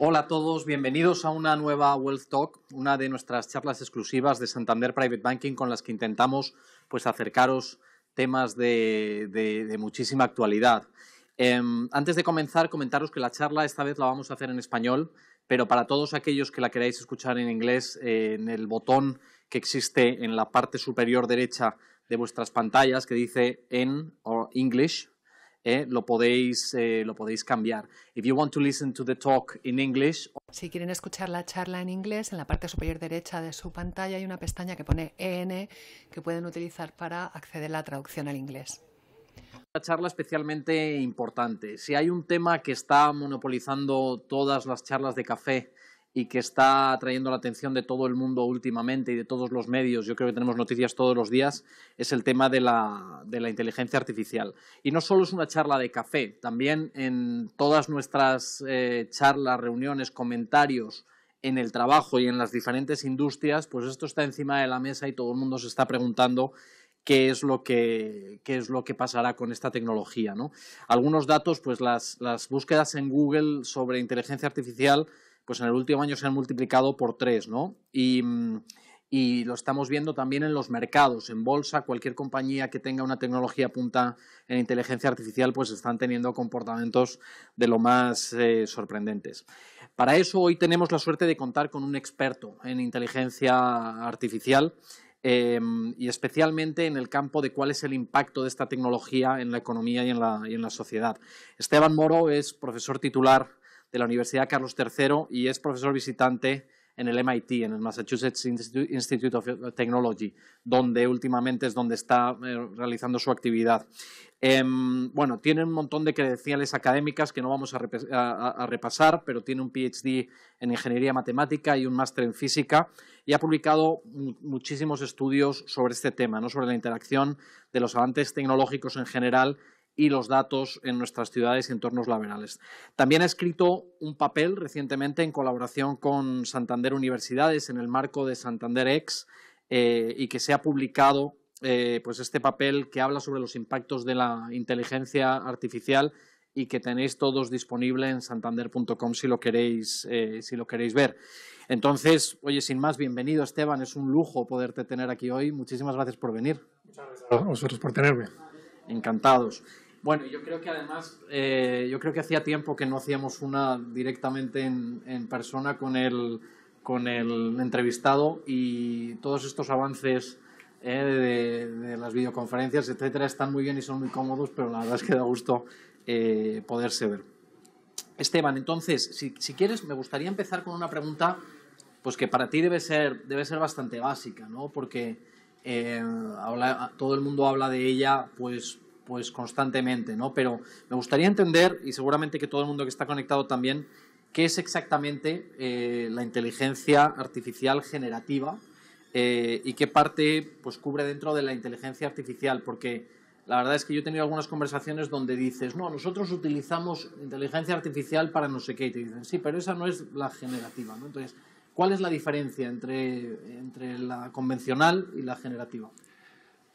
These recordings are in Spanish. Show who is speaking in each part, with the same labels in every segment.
Speaker 1: Hola a todos, bienvenidos a una nueva Wealth Talk, una de nuestras charlas exclusivas de Santander Private Banking con las que intentamos acercaros temas de muchísima actualidad. Antes de comenzar, comentaros que la charla esta vez la vamos a hacer en español, pero para todos aquellos que la queráis escuchar en inglés, en el botón que existe en la parte superior derecha de vuestras pantallas que dice EN o English, lo podéis cambiar. If you want to listen to the talk in English.
Speaker 2: Si quieren escuchar la charla en inglés, en la parte superior derecha de su pantalla hay una pestaña que pone EN que pueden utilizar para acceder a la traducción al inglés.
Speaker 1: Una charla especialmente importante. Si hay un tema que está monopolizando todas las charlas de café y que está atrayendo la atención de todo el mundo últimamente y de todos los medios, yo creo que tenemos noticias todos los días, es el tema de la inteligencia artificial. Y no solo es una charla de café, también en todas nuestras charlas, reuniones, comentarios, en el trabajo y en las diferentes industrias, pues esto está encima de la mesa y todo el mundo se está preguntando qué es lo que pasará con esta tecnología, ¿no? Algunos datos, pues las búsquedas en Google sobre inteligencia artificial, pues en el último año se han multiplicado por 3, ¿no? Y lo estamos viendo también en los mercados, en bolsa, cualquier compañía que tenga una tecnología punta en inteligencia artificial, pues están teniendo comportamientos de lo más sorprendentes. Para eso hoy tenemos la suerte de contar con un experto en inteligencia artificial y especialmente en el campo de cuál es el impacto de esta tecnología en la economía y en la sociedad. Esteban Moro es profesor titular de la Universidad Carlos III y es profesor visitante en el MIT, en el Massachusetts Institute of Technology, donde últimamente es donde está realizando su actividad. Bueno, tiene un montón de credenciales académicas que no vamos a repasar, pero tiene un PhD en Ingeniería Matemática y un máster en Física y ha publicado muchísimos estudios sobre este tema, ¿no? Sobre la interacción de los avances tecnológicos en general y los datos en nuestras ciudades y entornos laborales. También ha escrito un papel recientemente en colaboración con Santander Universidades en el marco de Santander X y que se ha publicado pues este papel que habla sobre los impactos de la inteligencia artificial y que tenéis todos disponible en santander.com si lo queréis ver. Entonces, oye, sin más, bienvenido Esteban, es un lujo poderte tener aquí hoy. Muchísimas gracias por venir.
Speaker 3: Muchas gracias a vosotros por tenerme.
Speaker 1: Encantados. Bueno, yo creo que además, hacía tiempo que no hacíamos una directamente en persona con el entrevistado y todos estos avances de las videoconferencias, etcétera, están muy bien y son muy cómodos, pero la verdad es que da gusto poderse ver. Esteban, entonces, si quieres, me gustaría empezar con una pregunta pues que para ti debe ser bastante básica, ¿no? Porque todo el mundo habla de ella pues constantemente, ¿no? Pero me gustaría entender, y seguramente que todo el mundo que está conectado también, qué es exactamente la inteligencia artificial generativa y qué parte pues cubre dentro de la inteligencia artificial, porque la verdad es que yo he tenido algunas conversaciones donde dices, no, nosotros utilizamos inteligencia artificial para no sé qué, y te dicen, sí, pero esa no es la generativa, ¿no? Entonces, ¿cuál es la diferencia entre la convencional y la generativa?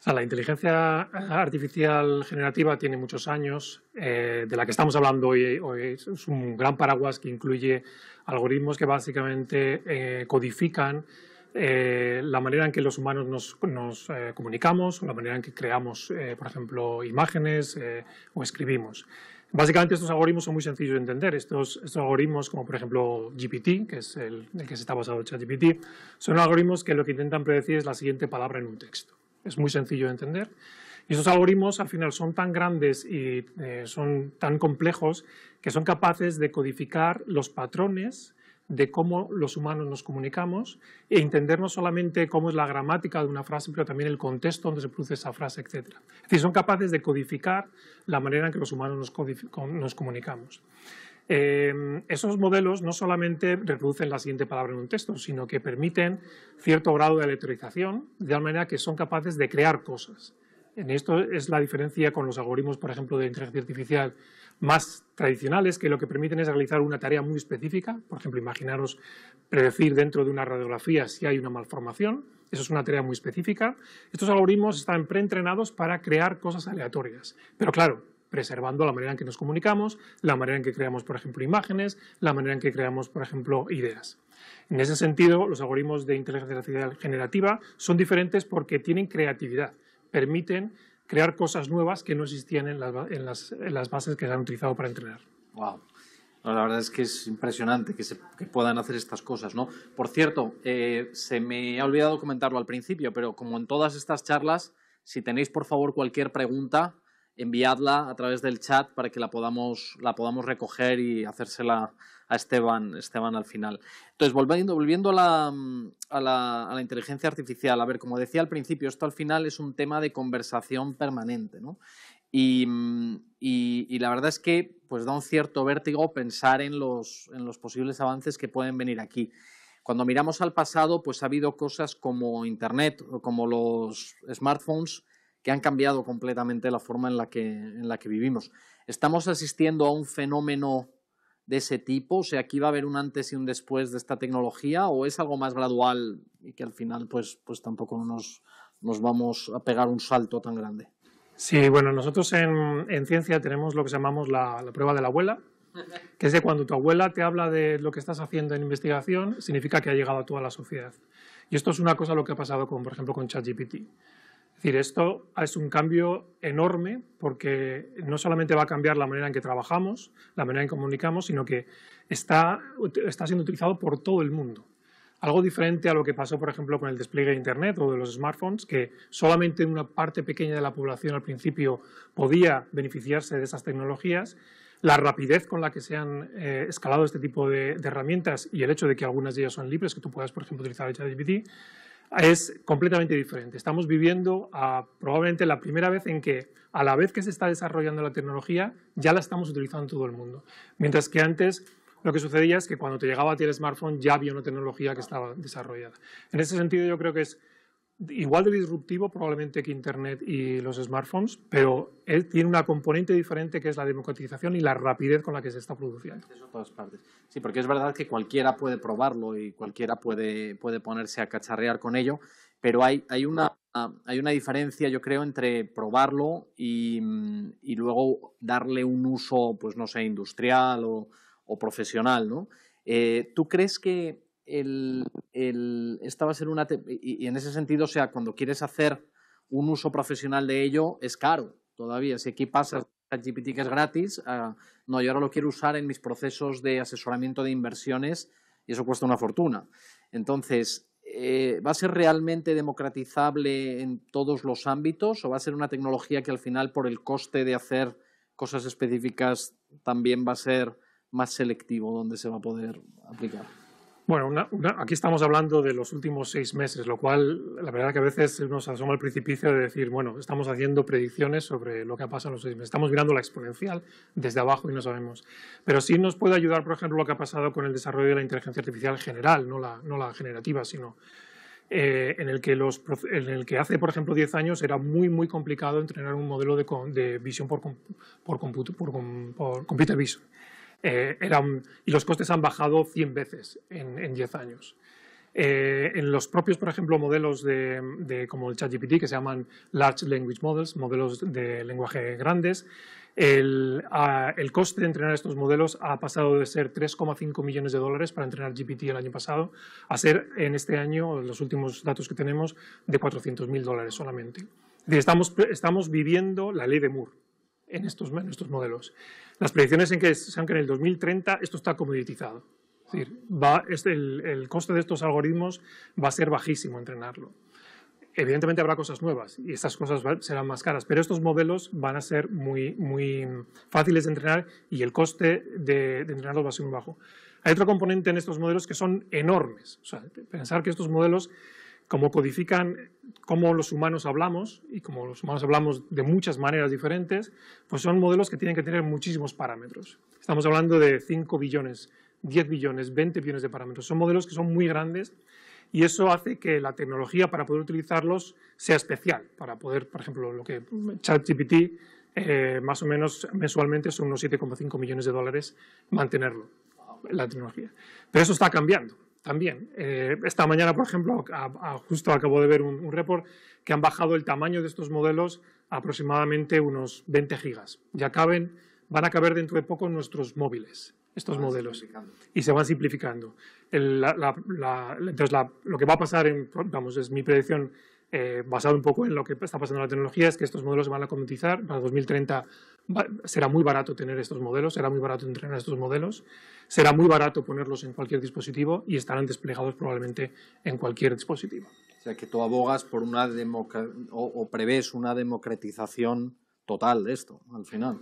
Speaker 3: O sea, la inteligencia artificial generativa tiene muchos años. De la que estamos hablando hoy es un gran paraguas que incluye algoritmos que básicamente codifican la manera en que los humanos nos comunicamos, o la manera en que creamos, por ejemplo, imágenes o escribimos. Básicamente estos algoritmos son muy sencillos de entender. Estos algoritmos, como por ejemplo GPT, que es el que se está basado en ChatGPT, son algoritmos que lo que intentan predecir es la siguiente palabra en un texto. Es muy sencillo de entender. Y estos algoritmos al final son tan grandes y son tan complejos que son capaces de codificar los patrones de cómo los humanos nos comunicamos e entender no solamente cómo es la gramática de una frase, pero también el contexto donde se produce esa frase, etc. Es decir, son capaces de codificar la manera en que los humanos nos comunicamos. Esos modelos no solamente reproducen la siguiente palabra en un texto, sino que permiten cierto grado de aleatorización, de tal manera que son capaces de crear cosas. En esto es la diferencia con los algoritmos, por ejemplo, de inteligencia artificial más tradicionales, que lo que permiten es realizar una tarea muy específica. Por ejemplo, imaginaros predecir dentro de una radiografía si hay una malformación. Eso es una tarea muy específica. Estos algoritmos están preentrenados para crear cosas aleatorias. Pero claro, preservando la manera en que nos comunicamos, la manera en que creamos, por ejemplo, imágenes, la manera en que creamos, por ejemplo, ideas. En ese sentido, los algoritmos de inteligencia artificial generativa son diferentes porque tienen creatividad, permiten crear cosas nuevas que no existían en las bases que se han utilizado para entrenar.
Speaker 1: Wow. La verdad es que es impresionante que puedan hacer estas cosas, ¿no? Por cierto, se me ha olvidado comentarlo al principio, pero como en todas estas charlas, si tenéis por favor cualquier pregunta, enviadla a través del chat para que la podamos recoger y hacérsela a Esteban al final. Entonces, volviendo a la inteligencia artificial, a ver, como decía al principio, esto al final es un tema de conversación permanente, ¿no? Y la verdad es que pues da un cierto vértigo pensar en los posibles avances que pueden venir aquí. Cuando miramos al pasado, pues ha habido cosas como Internet o como los smartphones que han cambiado completamente la forma en la que vivimos. ¿Estamos asistiendo a un fenómeno de ese tipo? O sea, ¿aquí va a haber un antes y un después de esta tecnología o es algo más gradual y que al final pues tampoco nos vamos a pegar un salto tan grande?
Speaker 3: Sí, bueno, nosotros en ciencia tenemos lo que llamamos la prueba de la abuela, que es de cuando tu abuela te habla de lo que estás haciendo en investigación, significa que ha llegado a toda la sociedad. Y esto es una cosa lo que ha pasado, por ejemplo, con ChatGPT. Es decir, esto es un cambio enorme porque no solamente va a cambiar la manera en que trabajamos, la manera en que comunicamos, sino que está siendo utilizado por todo el mundo. Algo diferente a lo que pasó, por ejemplo, con el despliegue de Internet o de los smartphones, que solamente una parte pequeña de la población al principio podía beneficiarse de esas tecnologías. La rapidez con la que se han escalado este tipo de herramientas y el hecho de que algunas de ellas son libres, que tú puedas, por ejemplo, utilizar ChatGPT, es completamente diferente. Estamos viviendo probablemente la primera vez en que, a la vez que se está desarrollando la tecnología, ya la estamos utilizando en todo el mundo. Mientras que antes lo que sucedía es que cuando te llegaba a ti el smartphone ya había una tecnología que estaba desarrollada. En ese sentido yo creo que es igual de disruptivo probablemente que Internet y los smartphones, pero él tiene una componente diferente que es la democratización y la rapidez con la que se está produciendo.
Speaker 1: Eso en todas partes. Sí, porque es verdad que cualquiera puede probarlo y cualquiera puede ponerse a cacharrear con ello, pero hay una diferencia, yo creo, entre probarlo y luego darle un uso, pues no sé, industrial o profesional, ¿no? ¿Tú crees que esta va a ser y en ese sentido, o sea, cuando quieres hacer un uso profesional de ello, es caro todavía? Si aquí pasa ChatGPT, que es gratis, no, yo ahora lo quiero usar en mis procesos de asesoramiento de inversiones y eso cuesta una fortuna. Entonces, ¿va a ser realmente democratizable en todos los ámbitos o va a ser una tecnología que al final, por el coste de hacer cosas específicas, también va a ser más selectivo donde se va a poder aplicar?
Speaker 3: Bueno, aquí estamos hablando de los últimos 6 meses, lo cual la verdad que a veces nos asoma el precipicio de decir, bueno, estamos haciendo predicciones sobre lo que ha pasado en los 6 meses. Estamos mirando la exponencial desde abajo y no sabemos. Pero sí nos puede ayudar, por ejemplo, lo que ha pasado con el desarrollo de la inteligencia artificial general, no la generativa, sino en el que hace, por ejemplo, 10 años era muy complicado entrenar un modelo de visión por computer vision. Y los costes han bajado 100 veces en 10 años. En los propios, por ejemplo, modelos como el ChatGPT, que se llaman Large Language Models, modelos de lenguaje grandes, el coste de entrenar estos modelos ha pasado de ser 3,5 millones de dólares para entrenar GPT el año pasado a ser en este año, los últimos datos que tenemos, de 400.000 dólares solamente. Es decir, estamos viviendo la ley de Moore en estos modelos. Las predicciones son que en el 2030 esto está comoditizado. Es decir, el coste de estos algoritmos va a ser bajísimo entrenarlo. Evidentemente habrá cosas nuevas y estas cosas serán más caras, pero estos modelos van a ser muy fáciles de entrenar y el coste de entrenarlos va a ser muy bajo. Hay otro componente en estos modelos que son enormes. O sea, pensar que estos modelos, como codifican cómo los humanos hablamos, y como los humanos hablamos de muchas maneras diferentes, pues son modelos que tienen que tener muchísimos parámetros. Estamos hablando de 5 billones, 10 billones, 20 billones de parámetros. Son modelos que son muy grandes y eso hace que la tecnología para poder utilizarlos sea especial. Para poder, por ejemplo, lo que ChatGPT, más o menos mensualmente son unos 7,5 millones de dólares mantenerlo, la tecnología. Pero eso está cambiando también. Esta mañana, por ejemplo, justo acabo de ver un report que han bajado el tamaño de estos modelos a aproximadamente unos 20 gigas. Van a caber dentro de poco en nuestros móviles, estos modelos, y se van simplificando. Entonces, lo que va a pasar, es mi predicción, basado un poco en lo que está pasando en la tecnología, es que estos modelos se van a comoditizar. Para 2030 será muy barato tener estos modelos, será muy barato entrenar estos modelos, será muy barato ponerlos en cualquier dispositivo y estarán desplegados probablemente en cualquier dispositivo.
Speaker 1: O sea, que tú abogas por o prevés una democratización total de esto, al final.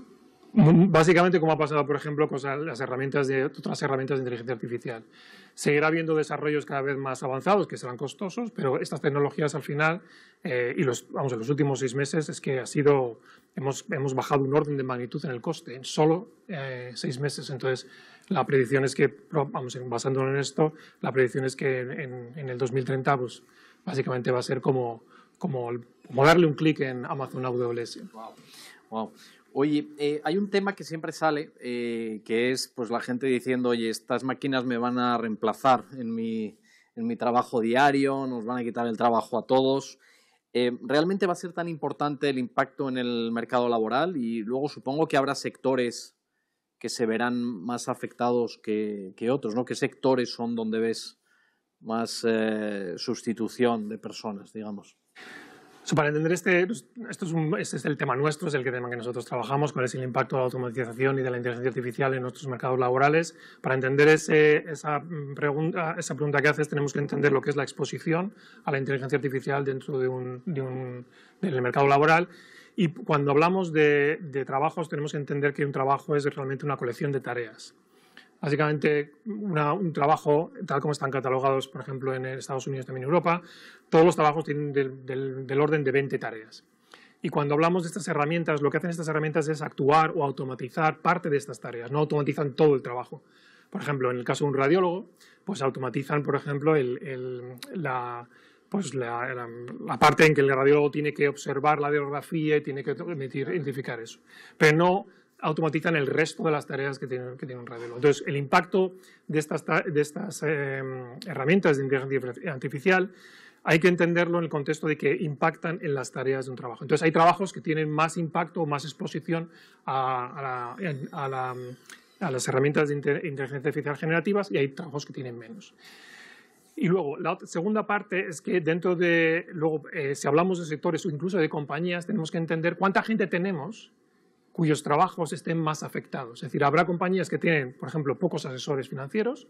Speaker 3: Básicamente, como ha pasado, por ejemplo, con las herramientas otras herramientas de inteligencia artificial. Seguirá habiendo desarrollos cada vez más avanzados que serán costosos, pero estas tecnologías al final, en los últimos 6 meses, es que hemos bajado un orden de magnitud en el coste, en solo 6 meses. Entonces, la predicción es que, basándonos en esto, la predicción es que en el 2030, pues, básicamente va a ser como darle un clic en Amazon AWS.
Speaker 1: Wow. Oye, hay un tema que siempre sale, que es pues la gente diciendo, oye, estas máquinas me van a reemplazar en mi trabajo diario, nos van a quitar el trabajo a todos. ¿Realmente va a ser tan importante el impacto en el mercado laboral? Y luego supongo que habrá sectores que se verán más afectados que otros, ¿no? ¿Qué sectores son donde ves más sustitución de personas, digamos?
Speaker 3: Para entender este es el tema nuestro, es el tema que nosotros trabajamos, cuál es el impacto de la automatización y de la inteligencia artificial en nuestros mercados laborales. Para entender esa pregunta que haces, tenemos que entender lo que es la exposición a la inteligencia artificial dentro del mercado laboral. Y cuando hablamos de trabajos, tenemos que entender que un trabajo es realmente una colección de tareas. Básicamente, un trabajo, tal como están catalogados, por ejemplo, en Estados Unidos y también en Europa, todos los trabajos tienen del orden de 20 tareas. Y cuando hablamos de estas herramientas, lo que hacen estas herramientas es actuar o automatizar parte de estas tareas, no automatizan todo el trabajo. Por ejemplo, en el caso de un radiólogo, pues automatizan, por ejemplo, la parte en que el radiólogo tiene que observar la radiografía y tiene que identificar eso. Pero no automatizan el resto de las tareas que tiene un radiólogo. Entonces, el impacto de estas herramientas de inteligencia artificial hay que entenderlo en el contexto de que impactan en las tareas de un trabajo. Entonces, hay trabajos que tienen más impacto o más exposición a las herramientas de inteligencia artificial generativas y hay trabajos que tienen menos. Y luego, la segunda parte es que si hablamos de sectores o incluso de compañías, tenemos que entender cuánta gente tenemos cuyos trabajos estén más afectados. Es decir, habrá compañías que tienen, por ejemplo, pocos asesores financieros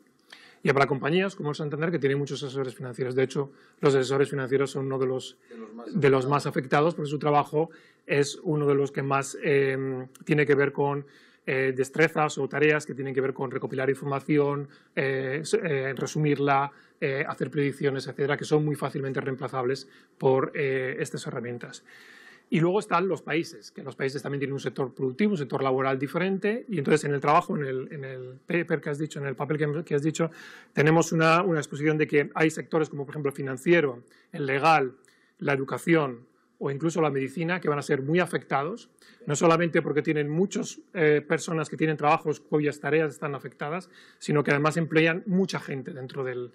Speaker 3: y habrá compañías, como el Santander, que tienen muchos asesores financieros. De hecho, los asesores financieros son uno de los más afectados porque su trabajo es uno de los que más tiene que ver con destrezas o tareas que tienen que ver con recopilar información, resumirla, hacer predicciones, etcétera, que son muy fácilmente reemplazables por estas herramientas. Y luego están los países, que los países también tienen un sector productivo, un sector laboral diferente, y entonces en el trabajo, en el paper que has dicho, en el papel que has dicho, tenemos una exposición de que hay sectores como por ejemplo el financiero, el legal, la educación o incluso la medicina que van a ser muy afectados, no solamente porque tienen muchas personas que tienen trabajos cuyas tareas están afectadas, sino que además emplean mucha gente dentro que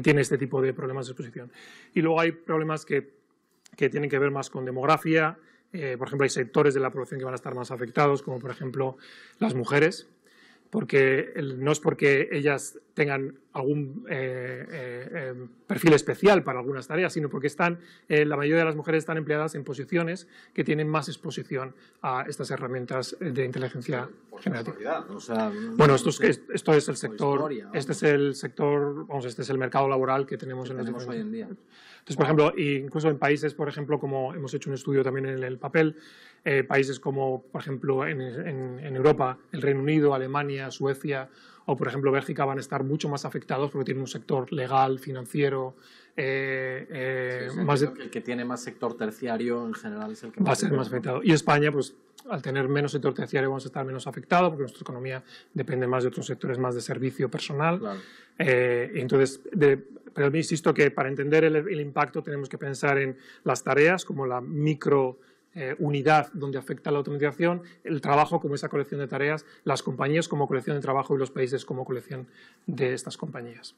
Speaker 3: tiene este tipo de problemas de exposición. Y luego hay problemas que tienen que ver más con demografía. Por ejemplo, hay sectores de la población que van a estar más afectados, como por ejemplo las mujeres, porque no es porque ellas tengan algún perfil especial para algunas tareas, sino porque la mayoría de las mujeres están empleadas en posiciones que tienen más exposición a estas herramientas de inteligencia generativa.
Speaker 1: O sea,
Speaker 3: bueno, esto es el sector, este es el mercado laboral que tenemos
Speaker 1: hoy en día.
Speaker 3: Entonces, por ejemplo, incluso en países, por ejemplo, como hemos hecho un estudio también en el papel, países como, por ejemplo, en Europa, el Reino Unido, Alemania, Suecia o, por ejemplo, Bélgica van a estar mucho más afectados porque tienen un sector legal, financiero.
Speaker 1: El que tiene más sector terciario en general es el que
Speaker 3: va a ser más afectado. Y España, pues, al tener menos sector terciario vamos a estar menos afectados porque nuestra economía depende más de otros sectores más de servicio personal.
Speaker 1: Claro.
Speaker 3: Entonces, pero insisto que para entender el impacto tenemos que pensar en las tareas como la micro unidad donde afecta la automatización, el trabajo como esa colección de tareas, las compañías como colección de trabajo y los países como colección de estas compañías.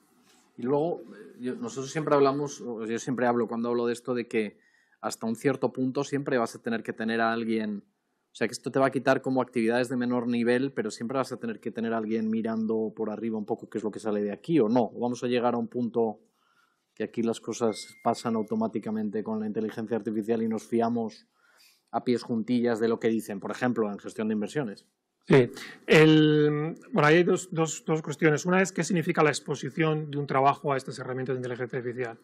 Speaker 1: Y luego, nosotros siempre hablamos, yo siempre hablo cuando hablo de esto, de que hasta un cierto punto siempre vas a tener que tener a alguien, o sea que esto te va a quitar como actividades de menor nivel, pero siempre vas a tener que tener a alguien mirando por arriba un poco qué es lo que sale de aquí o no. Vamos a llegar a un punto que aquí las cosas pasan automáticamente con la inteligencia artificial y nos fiamos a pies juntillas de lo que dicen, por ejemplo, en gestión de inversiones.
Speaker 3: Sí, bueno, hay dos cuestiones. Una es qué significa la exposición de un trabajo a estas herramientas de inteligencia artificial.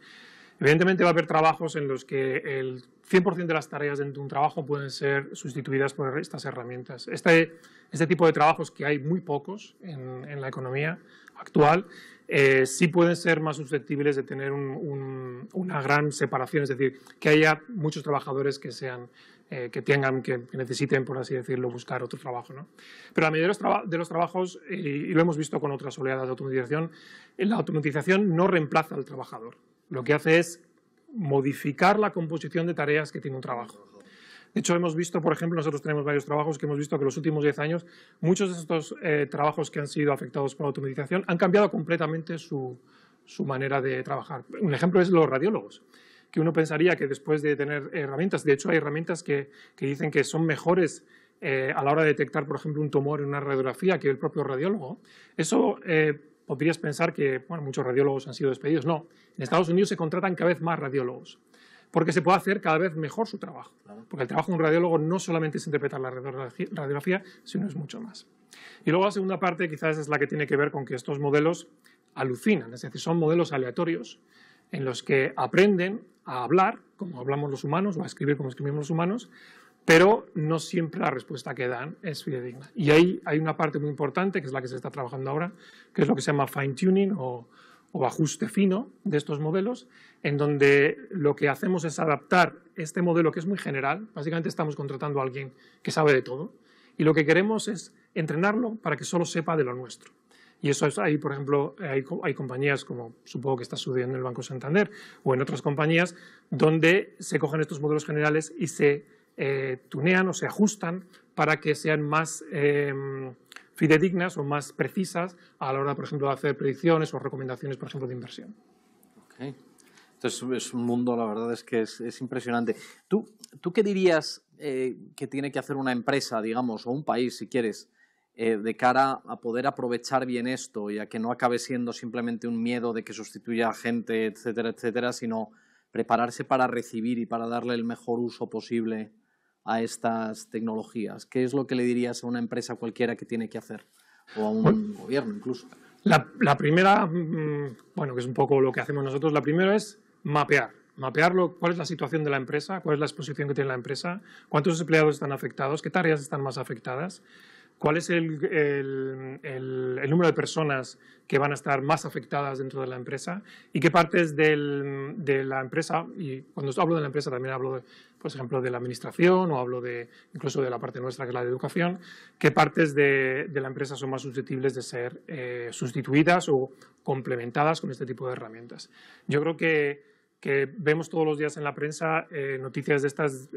Speaker 3: Evidentemente va a haber trabajos en los que el 100% de las tareas dentro de un trabajo pueden ser sustituidas por estas herramientas. Este tipo de trabajos, que hay muy pocos en la economía actual, sí pueden ser más susceptibles de tener una gran separación, es decir, que haya muchos trabajadores que necesiten, por así decirlo, buscar otro trabajo, ¿no? Pero la mayoría de los trabajos, y lo hemos visto con otras oleadas de automatización, la automatización no reemplaza al trabajador. Lo que hace es modificar la composición de tareas que tiene un trabajo. De hecho, hemos visto, por ejemplo, nosotros tenemos varios trabajos que hemos visto que en los últimos 10 años muchos de estos trabajos que han sido afectados por la automatización han cambiado completamente su manera de trabajar. Un ejemplo es los radiólogos, que uno pensaría que después de tener herramientas, de hecho hay herramientas que dicen que son mejores a la hora de detectar, por ejemplo, un tumor en una radiografía que el propio radiólogo. Eso podrías pensar que muchos radiólogos han sido despedidos. No, en Estados Unidos se contratan cada vez más radiólogos, porque se puede hacer cada vez mejor su trabajo. Porque el trabajo de un radiólogo no solamente es interpretar la radiografía, sino es mucho más. Y luego la segunda parte quizás es la que tiene que ver con que estos modelos alucinan, es decir, son modelos aleatorios en los que aprenden a hablar, como hablamos los humanos, o a escribir como escribimos los humanos, pero no siempre la respuesta que dan es fidedigna. Y ahí hay una parte muy importante, que es la que se está trabajando ahora, que es lo que se llama fine-tuning o ajuste fino de estos modelos, en donde lo que hacemos es adaptar este modelo, que es muy general. Básicamente estamos contratando a alguien que sabe de todo, y lo que queremos es entrenarlo para que solo sepa de lo nuestro. Y eso es ahí, por ejemplo, hay compañías como supongo que está sucediendo en el Banco Santander o en otras compañías donde se cogen estos modelos generales y se tunean o se ajustan para que sean más fidedignas o más precisas a la hora, por ejemplo, de hacer predicciones o recomendaciones, por ejemplo, de inversión.
Speaker 1: Okay. Entonces es un mundo, la verdad es que es impresionante. ¿Tú qué dirías que tiene que hacer una empresa, digamos, o un país, si quieres, de cara a poder aprovechar bien esto y a que no acabe siendo simplemente un miedo de que sustituya a gente, etcétera, etcétera, sino prepararse para recibir y para darle el mejor uso posible a estas tecnologías? ¿Qué es lo que le dirías a una empresa cualquiera que tiene que hacer? O a un gobierno incluso.
Speaker 3: La primera, que es un poco lo que hacemos nosotros, la primera es mapear. Mapearlo, cuál es la situación de la empresa, cuál es la exposición que tiene la empresa, cuántos empleados están afectados, qué tareas están más afectadas, cuál es el número de personas que van a estar más afectadas dentro de la empresa y qué partes de la empresa, y cuando hablo de la empresa también hablo, por ejemplo, de la administración o hablo incluso de la parte nuestra que es la de educación, qué partes de la empresa son más susceptibles de ser sustituidas o complementadas con este tipo de herramientas. Yo creo que vemos todos los días en la prensa noticias de estas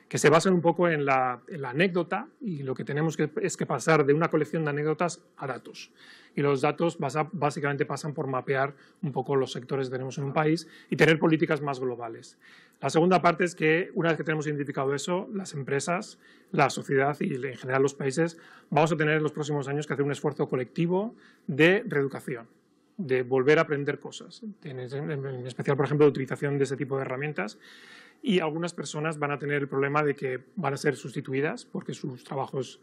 Speaker 3: que se basan un poco en la anécdota, y lo que tenemos es que pasar de una colección de anécdotas a datos. Y los datos básicamente pasan por mapear un poco los sectores que tenemos en un país y tener políticas más globales. La segunda parte es que una vez que tenemos identificado eso, las empresas, la sociedad y en general los países vamos a tener en los próximos años que hacer un esfuerzo colectivo de reeducación, de volver a aprender cosas, en especial, por ejemplo, de utilización de ese tipo de herramientas. Y algunas personas van a tener el problema de que van a ser sustituidas porque sus trabajos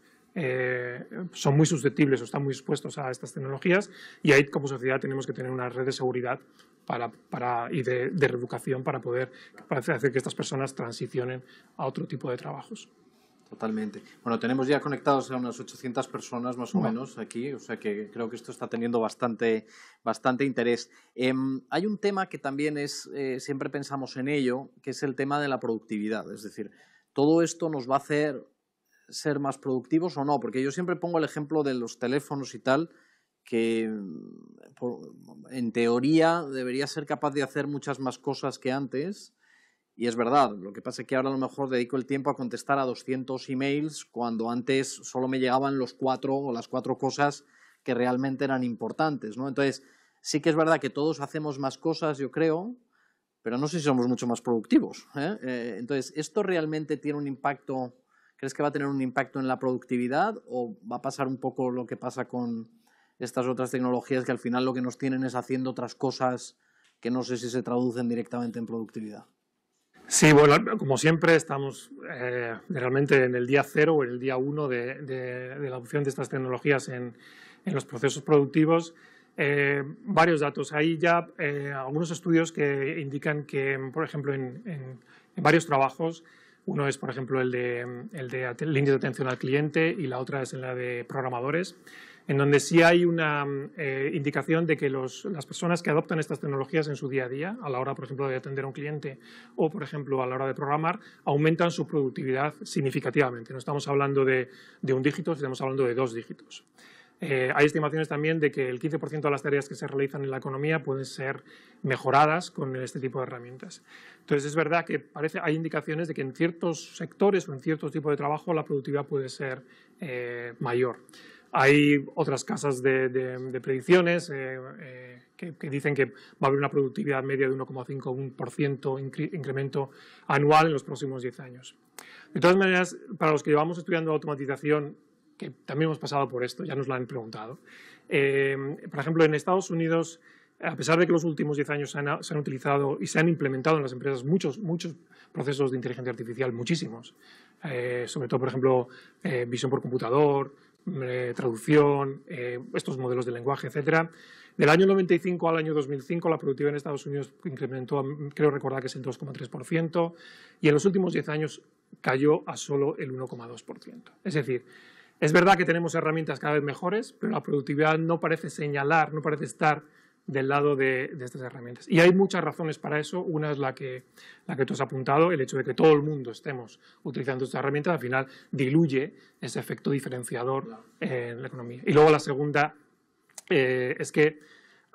Speaker 3: son muy susceptibles o están muy expuestos a estas tecnologías, y ahí como sociedad tenemos que tener una red de seguridad y de reeducación para hacer que estas personas transicionen a otro tipo de trabajos.
Speaker 1: Totalmente. Bueno, tenemos ya conectados a unas 800 personas más o menos aquí, o sea que creo que esto está teniendo bastante interés. Hay un tema que también siempre pensamos en ello, que es el tema de la productividad. Es decir, ¿todo esto nos va a hacer ser más productivos o no? Porque yo siempre pongo el ejemplo de los teléfonos y tal, que en teoría debería ser capaz de hacer muchas más cosas que antes, Y es verdad, lo que pasa es que ahora a lo mejor dedico el tiempo a contestar a 200 emails cuando antes solo me llegaban los 4 o las 4 cosas que realmente eran importantes, ¿no? Entonces, sí que es verdad que todos hacemos más cosas, yo creo, pero no sé si somos mucho más productivos, ¿eh? Entonces, ¿esto realmente tiene un impacto? ¿Crees que va a tener un impacto en la productividad o va a pasar un poco lo que pasa con estas otras tecnologías que al final lo que nos tienen es haciendo otras cosas que no sé si se traducen directamente en productividad?
Speaker 3: Sí, bueno, como siempre estamos realmente en el día cero o en el día uno de la adopción de estas tecnologías en los procesos productivos. Varios datos. Hay ya algunos estudios que indican que, por ejemplo, en varios trabajos, uno es, por ejemplo, el de líneas de atención al cliente y la otra es la de programadores, en donde sí hay una indicación de que las personas que adoptan estas tecnologías en su día a día, a la hora, por ejemplo, de atender a un cliente o, por ejemplo, a la hora de programar, aumentan su productividad significativamente. No estamos hablando de un dígito, estamos hablando de 2 dígitos. Hay estimaciones también de que el 15% de las tareas que se realizan en la economía pueden ser mejoradas con este tipo de herramientas. Entonces, es verdad que hay indicaciones de que en ciertos sectores o en ciertos tipos de trabajo la productividad puede ser mayor. Hay otras casas de predicciones que dicen que va a haber una productividad media de 1,5% incremento anual en los próximos 10 años. De todas maneras, para los que llevamos estudiando automatización, que también hemos pasado por esto, ya nos lo han preguntado. Por ejemplo, en Estados Unidos, a pesar de que los últimos 10 años se han utilizado y se han implementado en las empresas muchos procesos de inteligencia artificial, muchísimos, sobre todo, por ejemplo, visión por computador, traducción, estos modelos de lenguaje, etcétera. Del año 95 al año 2005, la productividad en Estados Unidos incrementó, creo recordar que es el 2,3%, y en los últimos 10 años cayó a solo el 1,2%. Es decir, es verdad que tenemos herramientas cada vez mejores, pero la productividad no parece señalar, no parece estar del lado de estas herramientas. Y hay muchas razones para eso. Una es la que tú has apuntado, el hecho de que todo el mundo estemos utilizando estas herramientas, al final diluye ese efecto diferenciador en la economía. Y luego la segunda es que,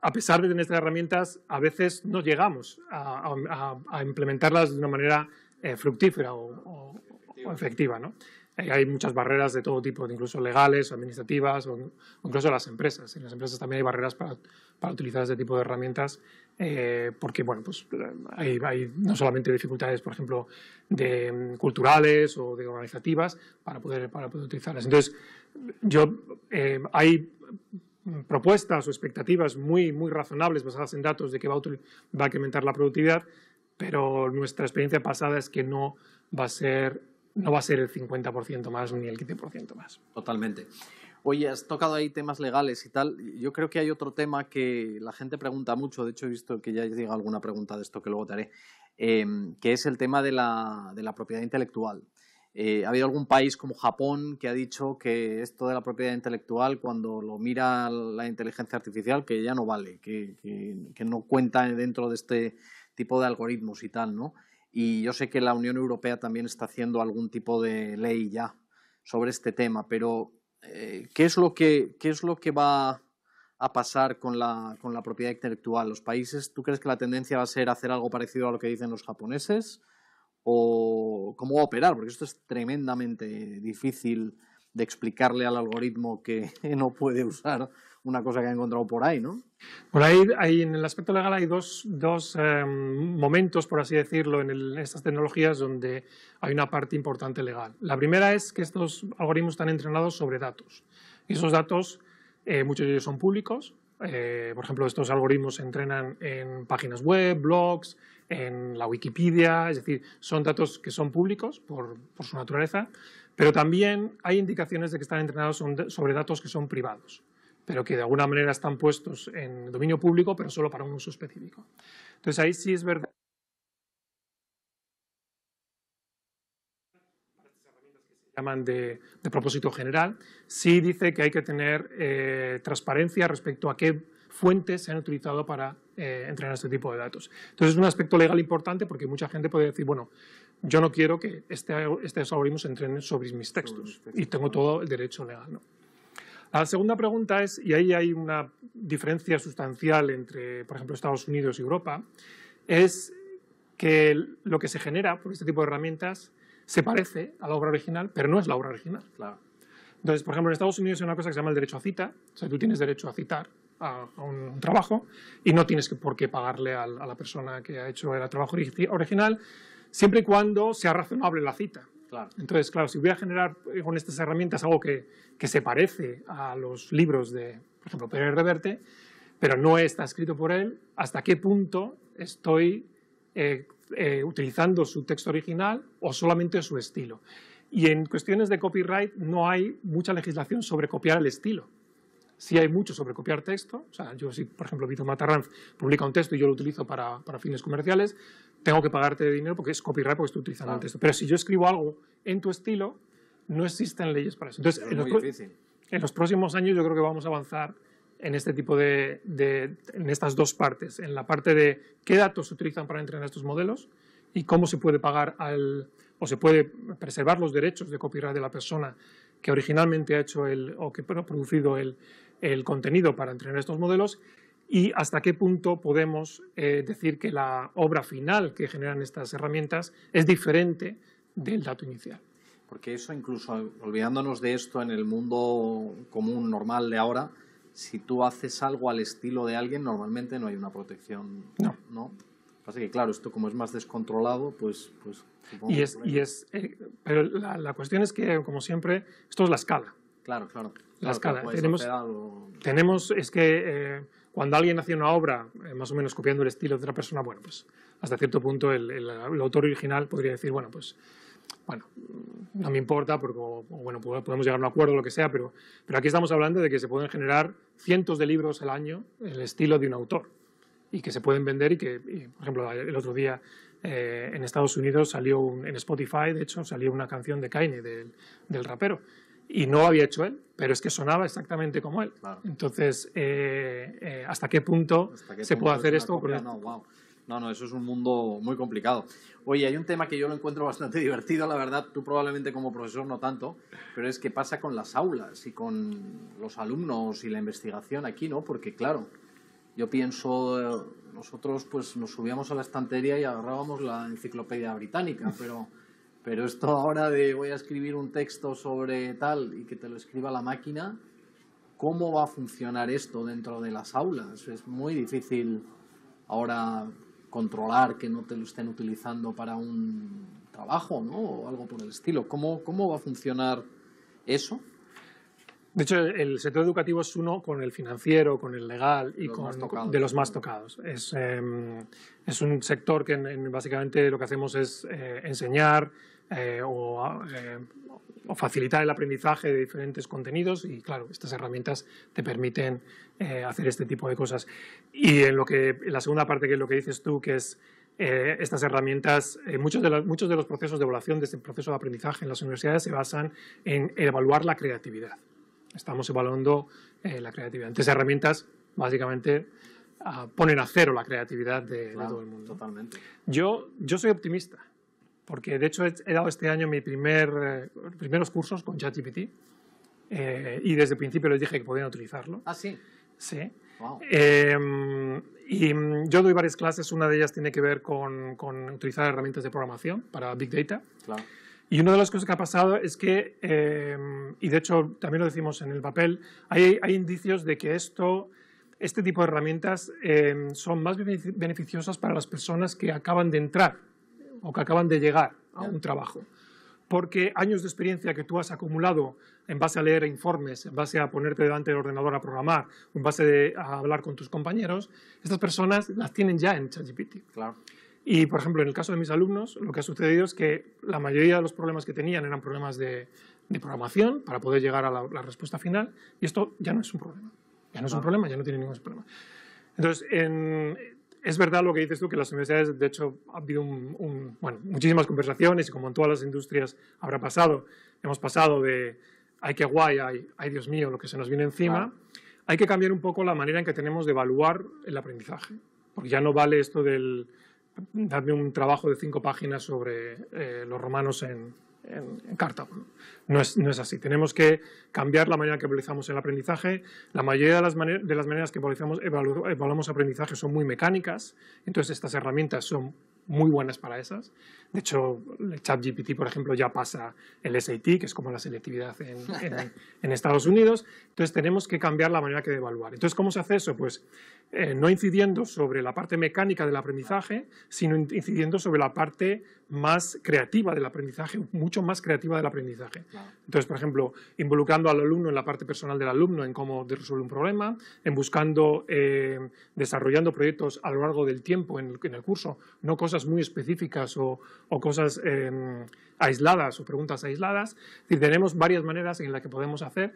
Speaker 3: a pesar de tener estas herramientas, a veces no llegamos a implementarlas de una manera fructífera o efectiva, ¿no? Hay muchas barreras de todo tipo, incluso legales, administrativas o incluso las empresas. En las empresas también hay barreras para utilizar este tipo de herramientas porque, bueno, pues hay no solamente dificultades, por ejemplo, culturales o de organizativas para poder utilizarlas. Entonces, hay propuestas o expectativas muy razonables basadas en datos de que va a incrementar la productividad, pero nuestra experiencia pasada es que no va a ser el 50% más ni el 15% más.
Speaker 1: Totalmente. Oye, has tocado ahí temas legales y tal. Yo creo que hay otro tema que la gente pregunta mucho. De hecho, he visto que ya llega alguna pregunta de esto que luego te haré, que es el tema de la propiedad intelectual. ¿Ha habido algún país como Japón que ha dicho que esto de la propiedad intelectual, cuando lo mira la inteligencia artificial, que ya no vale, que no cuenta dentro de este tipo de algoritmos y tal, ¿no? Y yo sé que la Unión Europea también está haciendo algún tipo de ley ya sobre este tema, pero ¿qué es lo que va a pasar con la propiedad intelectual? ¿Los países, tú crees que la tendencia va a ser hacer algo parecido a lo que dicen los japoneses? ¿O cómo va a operar? Porque esto es tremendamente difícil de explicarle al algoritmo que no puede usar una cosa que ha encontrado por ahí, ¿no?
Speaker 3: Por ahí en el aspecto legal hay dos momentos, por así decirlo, en estas tecnologías donde hay una parte importante legal. La primera es que estos algoritmos están entrenados sobre datos. Y esos datos, muchos de ellos son públicos. Por ejemplo, estos algoritmos se entrenan en páginas web, blogs, en la Wikipedia, es decir, son datos que son públicos por su naturaleza, pero también hay indicaciones de que están entrenados sobre datos que son privados, pero que de alguna manera están puestos en dominio público, pero solo para un uso específico. Entonces, ahí sí es verdad. Llaman de propósito general, sí dice que hay que tener transparencia respecto a qué fuentes se han utilizado para entrenar este tipo de datos. Entonces, es un aspecto legal importante porque mucha gente puede decir, bueno, yo no quiero que estos algoritmos se entrenen sobre mis textos y tengo todo el derecho legal, ¿no? La segunda pregunta es, y ahí hay una diferencia sustancial entre, por ejemplo, Estados Unidos y Europa, es que lo que se genera por este tipo de herramientas se parece a la obra original, pero no es la obra original.
Speaker 1: Claro.
Speaker 3: Entonces, por ejemplo, en Estados Unidos hay una cosa que se llama el derecho a cita. O sea, tú tienes derecho a citar a un trabajo y no tienes por qué pagarle a la persona que ha hecho el trabajo original, siempre y cuando sea razonable la cita.
Speaker 1: Claro.
Speaker 3: Entonces, claro, si voy a generar con estas herramientas algo que se parece a los libros de, por ejemplo, Pérez Reverte, pero no está escrito por él, ¿hasta qué punto estoy utilizando su texto original o solamente su estilo? Y en cuestiones de copyright no hay mucha legislación sobre copiar el estilo. Sí hay mucho sobre copiar texto. O sea, yo si, por ejemplo, Víctor Matarranz publica un texto y yo lo utilizo para fines comerciales, tengo que pagarte dinero porque es copyright, porque estoy utilizando el texto. Pero si yo escribo algo en tu estilo, no existen leyes para eso. Entonces, en los próximos años yo creo que vamos a avanzar en este tipo en estas dos partes. En la parte de qué datos se utilizan para entrenar estos modelos y cómo se puede pagar o se puede preservar los derechos de copyright de la persona que originalmente ha hecho o que ha producido el contenido para entrenar estos modelos, y hasta qué punto podemos decir que la obra final que generan estas herramientas es diferente del dato inicial.
Speaker 1: Porque eso, incluso olvidándonos de esto en el mundo común, normal de ahora, si tú haces algo al estilo de alguien, normalmente no hay una protección. ¿No? Pasa que, claro, esto como es más descontrolado, pues supongo
Speaker 3: pero la cuestión es que, como siempre, esto es la escala.
Speaker 1: Claro.
Speaker 3: La escala.
Speaker 1: Tenemos
Speaker 3: es que cuando alguien hace una obra, más o menos copiando el estilo de otra persona, bueno, pues hasta cierto punto el autor original podría decir, bueno, no me importa, porque bueno, podemos llegar a un acuerdo o lo que sea, pero aquí estamos hablando de que se pueden generar cientos de libros al año en el estilo de un autor y que se pueden vender y por ejemplo, el otro día en Estados Unidos salió en Spotify, de hecho, salió una canción de Kanye, del rapero, y no lo había hecho él, pero es que sonaba exactamente como él.
Speaker 1: Claro.
Speaker 3: Entonces, ¿hasta qué punto se puede hacer esto?
Speaker 1: No, eso es un mundo muy complicado. Oye, hay un tema que yo lo encuentro bastante divertido, la verdad, tú probablemente como profesor no tanto, pero es qué pasa con las aulas y con los alumnos y la investigación aquí, ¿no? Porque, claro, yo pienso, nosotros pues nos subíamos a la estantería y agarrábamos la enciclopedia británica, pero esto ahora de voy a escribir un texto sobre tal y que te lo escriba la máquina, ¿cómo va a funcionar esto dentro de las aulas? Es muy difícil ahora controlar que no te lo estén utilizando para un trabajo, ¿no? O algo por el estilo. ¿Cómo va a funcionar eso?
Speaker 3: De hecho, el sector educativo es uno con el financiero, con el legal y de los más tocados. Es un sector que básicamente lo que hacemos es enseñar o facilitar el aprendizaje de diferentes contenidos y, claro, estas herramientas te permiten hacer este tipo de cosas. Y en la segunda parte, que es lo que dices tú, que es estas herramientas, muchos de los procesos de evaluación de este proceso de aprendizaje en las universidades se basan en evaluar la creatividad. Estamos evaluando la creatividad. Entonces, herramientas básicamente ponen a cero la creatividad de todo el mundo.
Speaker 1: Totalmente.
Speaker 3: Yo soy optimista, porque de hecho he dado este año mis primeros cursos con ChatGPT y desde el principio les dije que podían utilizarlo.
Speaker 1: ¿Ah, sí?
Speaker 3: Sí.
Speaker 1: Wow.
Speaker 3: Y yo doy varias clases, una de ellas tiene que ver con utilizar herramientas de programación para Big Data.
Speaker 1: Claro.
Speaker 3: Y una de las cosas que ha pasado es que, y de hecho también lo decimos en el papel, hay indicios de que este tipo de herramientas son más beneficiosas para las personas que acaban de entrar o que acaban de llegar a un trabajo. Porque años de experiencia que tú has acumulado en base a leer informes, en base a ponerte delante del ordenador a programar, en base a hablar con tus compañeros, estas personas las tienen ya en ChatGPT.
Speaker 1: Claro.
Speaker 3: Y, por ejemplo, en el caso de mis alumnos, lo que ha sucedido es que la mayoría de los problemas que tenían eran problemas de programación para poder llegar a la respuesta final, y esto ya no es un problema. Ya no es un problema, ya no tiene ningún problema. Entonces, es verdad lo que dices tú, que las universidades, de hecho, ha habido muchísimas conversaciones, y como en todas las industrias habrá pasado, hemos pasado de ay, qué guay, ay, Dios mío, lo que se nos viene encima. Claro. Hay que cambiar un poco la manera en que tenemos de evaluar el aprendizaje, porque ya no vale esto del darme un trabajo de 5 páginas sobre los romanos en Cartago. No es así. Tenemos que cambiar la manera que realizamos el aprendizaje. La mayoría de las maneras que evaluamos aprendizaje son muy mecánicas, entonces estas herramientas son muy buenas para esas. De hecho, el ChatGPT, por ejemplo, ya pasa el SAT, que es como la selectividad en Estados Unidos. Entonces, tenemos que cambiar la manera que de evaluar. Entonces, ¿cómo se hace eso? Pues no incidiendo sobre la parte mecánica del aprendizaje, sino incidiendo sobre la parte más creativa del aprendizaje, mucho más creativa del aprendizaje. Entonces, por ejemplo, involucrando al alumno en la parte personal del alumno, en cómo resolver un problema, en buscando, desarrollando proyectos a lo largo del tiempo en el curso, no cosas muy específicas o cosas aisladas o preguntas aisladas. Es decir, tenemos varias maneras en las que podemos hacer.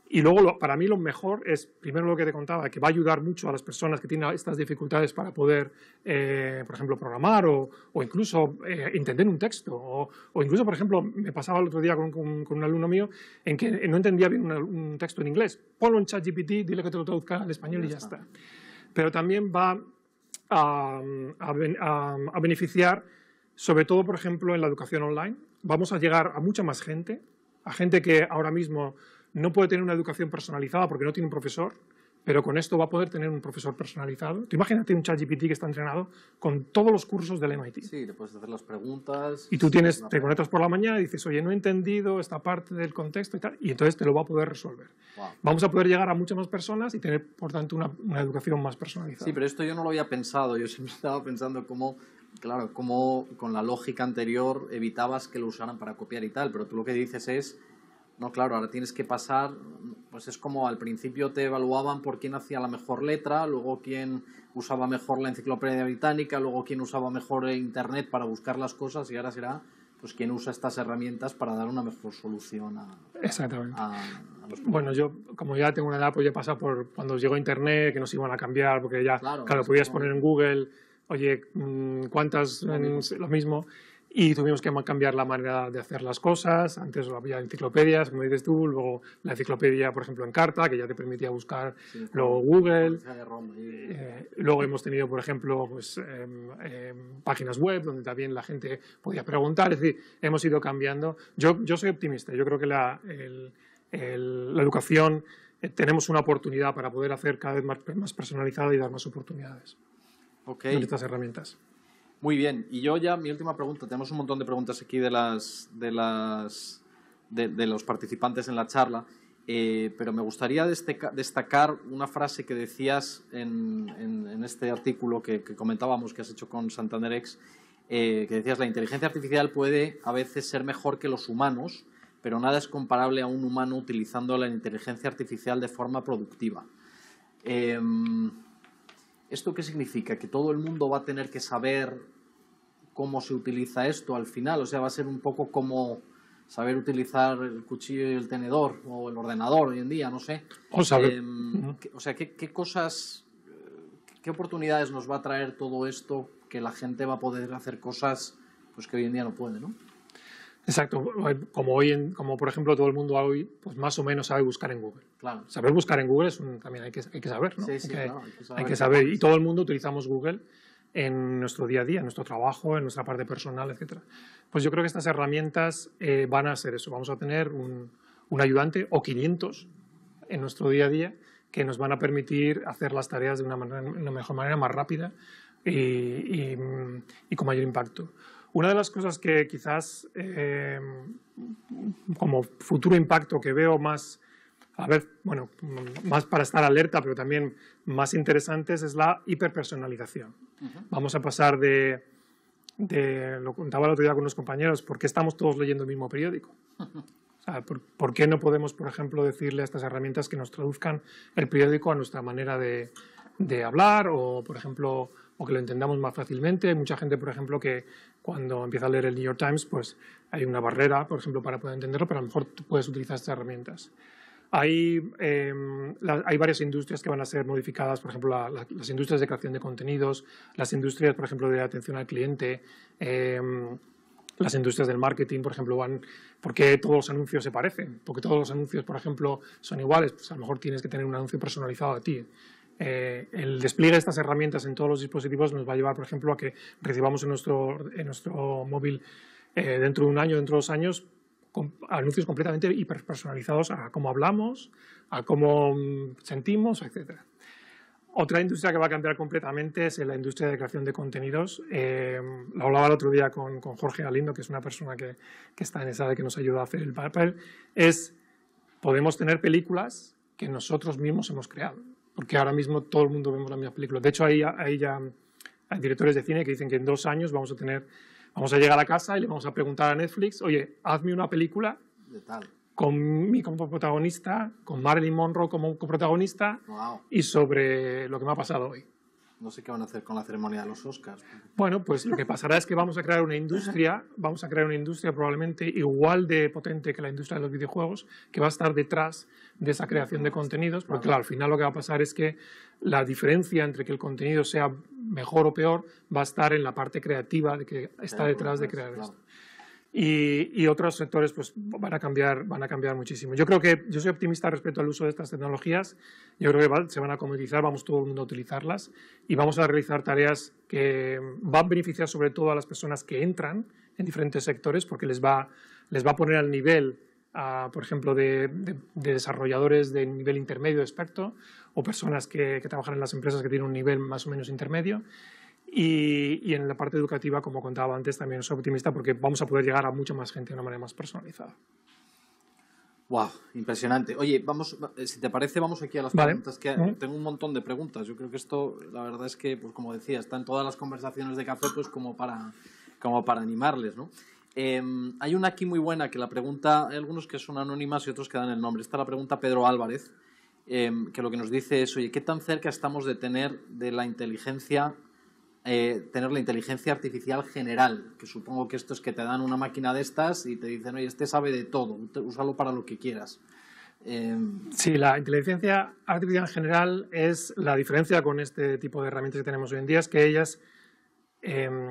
Speaker 3: Y luego, para mí, lo mejor es, primero lo que te contaba, que va a ayudar mucho a las personas que tienen estas dificultades para poder, por ejemplo, programar o incluso entender un texto. O incluso, por ejemplo, me pasaba el otro día con un alumno mío en que no entendía bien un texto en inglés. Ponlo en ChatGPT, dile que te lo traduzca al español y ya está. Pero también va a beneficiar, sobre todo, por ejemplo, en la educación online. Vamos a llegar a mucha más gente, a gente que ahora mismo no puede tener una educación personalizada porque no tiene un profesor, pero con esto va a poder tener un profesor personalizado. Tú imagínate un ChatGPT que está entrenado con todos los cursos del MIT.
Speaker 1: Sí, le puedes hacer las preguntas.
Speaker 3: Y tú te conectas por la mañana y dices, oye, no he entendido esta parte del contexto y tal, y entonces te lo va a poder resolver. Wow. Vamos a poder llegar a muchas más personas y tener, por tanto, una educación más personalizada.
Speaker 1: Sí, pero esto yo no lo había pensado. Yo siempre estaba pensando cómo con la lógica anterior evitabas que lo usaran para copiar y tal, pero tú lo que dices es, no, claro, ahora tienes que pasar, pues es como al principio te evaluaban por quién hacía la mejor letra, luego quién usaba mejor la enciclopedia británica, luego quién usaba mejor internet para buscar las cosas, y ahora será pues quién usa estas herramientas para dar una mejor solución a los problemas.
Speaker 3: Bueno, yo como ya tengo una edad, pues ya he pasado por cuando llegó internet, que nos iban a cambiar, porque ya, claro podías poner en Google, oye, ¿cuántas? Lo mismo. Y tuvimos que cambiar la manera de hacer las cosas. Antes había enciclopedias, como dices tú, luego la enciclopedia, por ejemplo, en carta, que ya te permitía buscar, luego Google. Luego hemos tenido, por ejemplo, pues, páginas web donde también la gente podía preguntar. Es decir, hemos ido cambiando. Yo soy optimista. Yo creo que la educación tenemos una oportunidad para poder hacer cada vez más personalizada y dar más oportunidades en estas herramientas.
Speaker 1: Muy bien, y yo ya, mi última pregunta, tenemos un montón de preguntas aquí de los participantes en la charla, pero me gustaría destacar una frase que decías en este artículo que comentábamos, que has hecho con SantanderX, que decías, la inteligencia artificial puede a veces ser mejor que los humanos, pero nada es comparable a un humano utilizando la inteligencia artificial de forma productiva. ¿Esto qué significa? ¿Que todo el mundo va a tener que saber cómo se utiliza esto al final? O sea, va a ser un poco como saber utilizar el cuchillo y el tenedor o el ordenador hoy en día, no sé. O sea, ¿qué cosas, qué oportunidades nos va a traer todo esto que la gente va a poder hacer cosas pues que hoy en día no puede, ¿no?
Speaker 3: Exacto, como por ejemplo todo el mundo hoy pues más o menos sabe buscar en Google.
Speaker 1: Claro.
Speaker 3: Saber buscar en Google también hay que saber, ¿no?
Speaker 1: Sí, claro,
Speaker 3: hay que saber, y todo el mundo utilizamos Google en nuestro día a día, en nuestro trabajo, en nuestra parte personal, etc. Pues yo creo que estas herramientas van a ser eso. Vamos a tener un ayudante o 500 en nuestro día a día que nos van a permitir hacer las tareas de una mejor manera, más rápida y con mayor impacto. Una de las cosas que quizás como futuro impacto que veo más, más para estar alerta, pero también más interesantes, es la hiperpersonalización. Vamos a pasar lo contaba el otro día con unos compañeros, ¿por qué estamos todos leyendo el mismo periódico? O sea, ¿por qué no podemos, por ejemplo, decirle a estas herramientas que nos traduzcan el periódico a nuestra manera de hablar o, por ejemplo, o que lo entendamos más fácilmente? Hay mucha gente, por ejemplo, que cuando empieza a leer el New York Times, pues hay una barrera, por ejemplo, para poder entenderlo, pero a lo mejor tú puedes utilizar estas herramientas. Hay varias industrias que van a ser modificadas, por ejemplo, las industrias de creación de contenidos, las industrias, por ejemplo, de atención al cliente, las industrias del marketing, por ejemplo, ¿por qué todos los anuncios se parecen? ¿Por qué todos los anuncios, por ejemplo, son iguales? Pues a lo mejor tienes que tener un anuncio personalizado a ti. El despliegue de estas herramientas en todos los dispositivos nos va a llevar, por ejemplo, a que recibamos en nuestro móvil dentro de un año, dentro de 2 años, anuncios completamente hiperpersonalizados a cómo hablamos, a cómo sentimos, etc. Otra industria que va a cambiar completamente es la industria de creación de contenidos. Lo hablaba el otro día con Jorge Galindo, que es una persona que está en esa, que nos ayuda a hacer el papel. Podemos tener películas que nosotros mismos hemos creado, porque ahora mismo todo el mundo vemos las mismas películas. De hecho, ahí ya hay directores de cine que dicen que en 2 años vamos a llegar a casa y le vamos a preguntar a Netflix, oye, hazme una película
Speaker 1: de tal,
Speaker 3: con mí como protagonista, con Marilyn Monroe como coprotagonista,
Speaker 1: wow,
Speaker 3: y sobre lo que me ha pasado hoy.
Speaker 1: No sé qué van a hacer con la ceremonia de los Oscars.
Speaker 3: Bueno, pues lo que pasará es que vamos a crear una industria probablemente igual de potente que la industria de los videojuegos, que va a estar detrás de esa creación de contenidos, porque claro, al final lo que va a pasar es que la diferencia entre que el contenido sea mejor o peor va a estar en la parte creativa de que está detrás de crear esto. Y otros sectores pues van a cambiar muchísimo. Yo soy optimista respecto al uso de estas tecnologías. Yo creo que se van a comoditizar, vamos todo el mundo a utilizarlas y vamos a realizar tareas que van a beneficiar sobre todo a las personas que entran en diferentes sectores, porque les va a poner al nivel, por ejemplo, de desarrolladores de nivel intermedio de experto, o personas que trabajan en las empresas que tienen un nivel más o menos intermedio. Y en la parte educativa, como contaba antes, también soy optimista porque vamos a poder llegar a mucha más gente de una manera más personalizada.
Speaker 1: ¡Wow! Impresionante. Oye, si te parece, vamos aquí a las preguntas. Tengo un montón de preguntas. Yo creo que esto, la verdad es que, pues como decía, está en todas las conversaciones de café, pues como para animarles, ¿no? Hay una aquí muy buena que la pregunta, hay algunos que son anónimas y otros que dan el nombre. Esta la pregunta Pedro Álvarez, que lo que nos dice es, oye, ¿qué tan cerca estamos de tener la inteligencia artificial general? Que supongo que esto es que te dan una máquina de estas y te dicen, oye, este sabe de todo, úsalo para lo que quieras.
Speaker 3: Sí, la inteligencia artificial general es la diferencia con este tipo de herramientas que tenemos hoy en día, es que ellas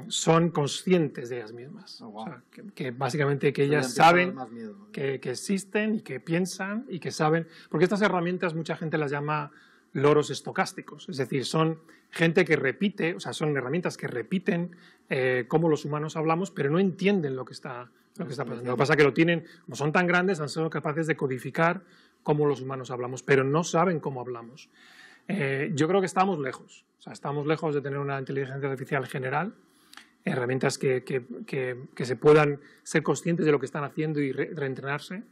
Speaker 3: son conscientes de ellas mismas. Oh, wow. O sea, que básicamente que ellas saben que existen y que piensan y que saben, porque estas herramientas mucha gente las llama loros estocásticos, es decir, son gente que repite, o sea, son herramientas que repiten cómo los humanos hablamos, pero no entienden lo que está pasando. Lo que pasa es que lo tienen, como son tan grandes, han sido capaces de codificar cómo los humanos hablamos, pero no saben cómo hablamos. Yo creo que estamos lejos, o sea, estamos lejos de tener una inteligencia artificial general, herramientas que se puedan ser conscientes de lo que están haciendo y reentrenarse.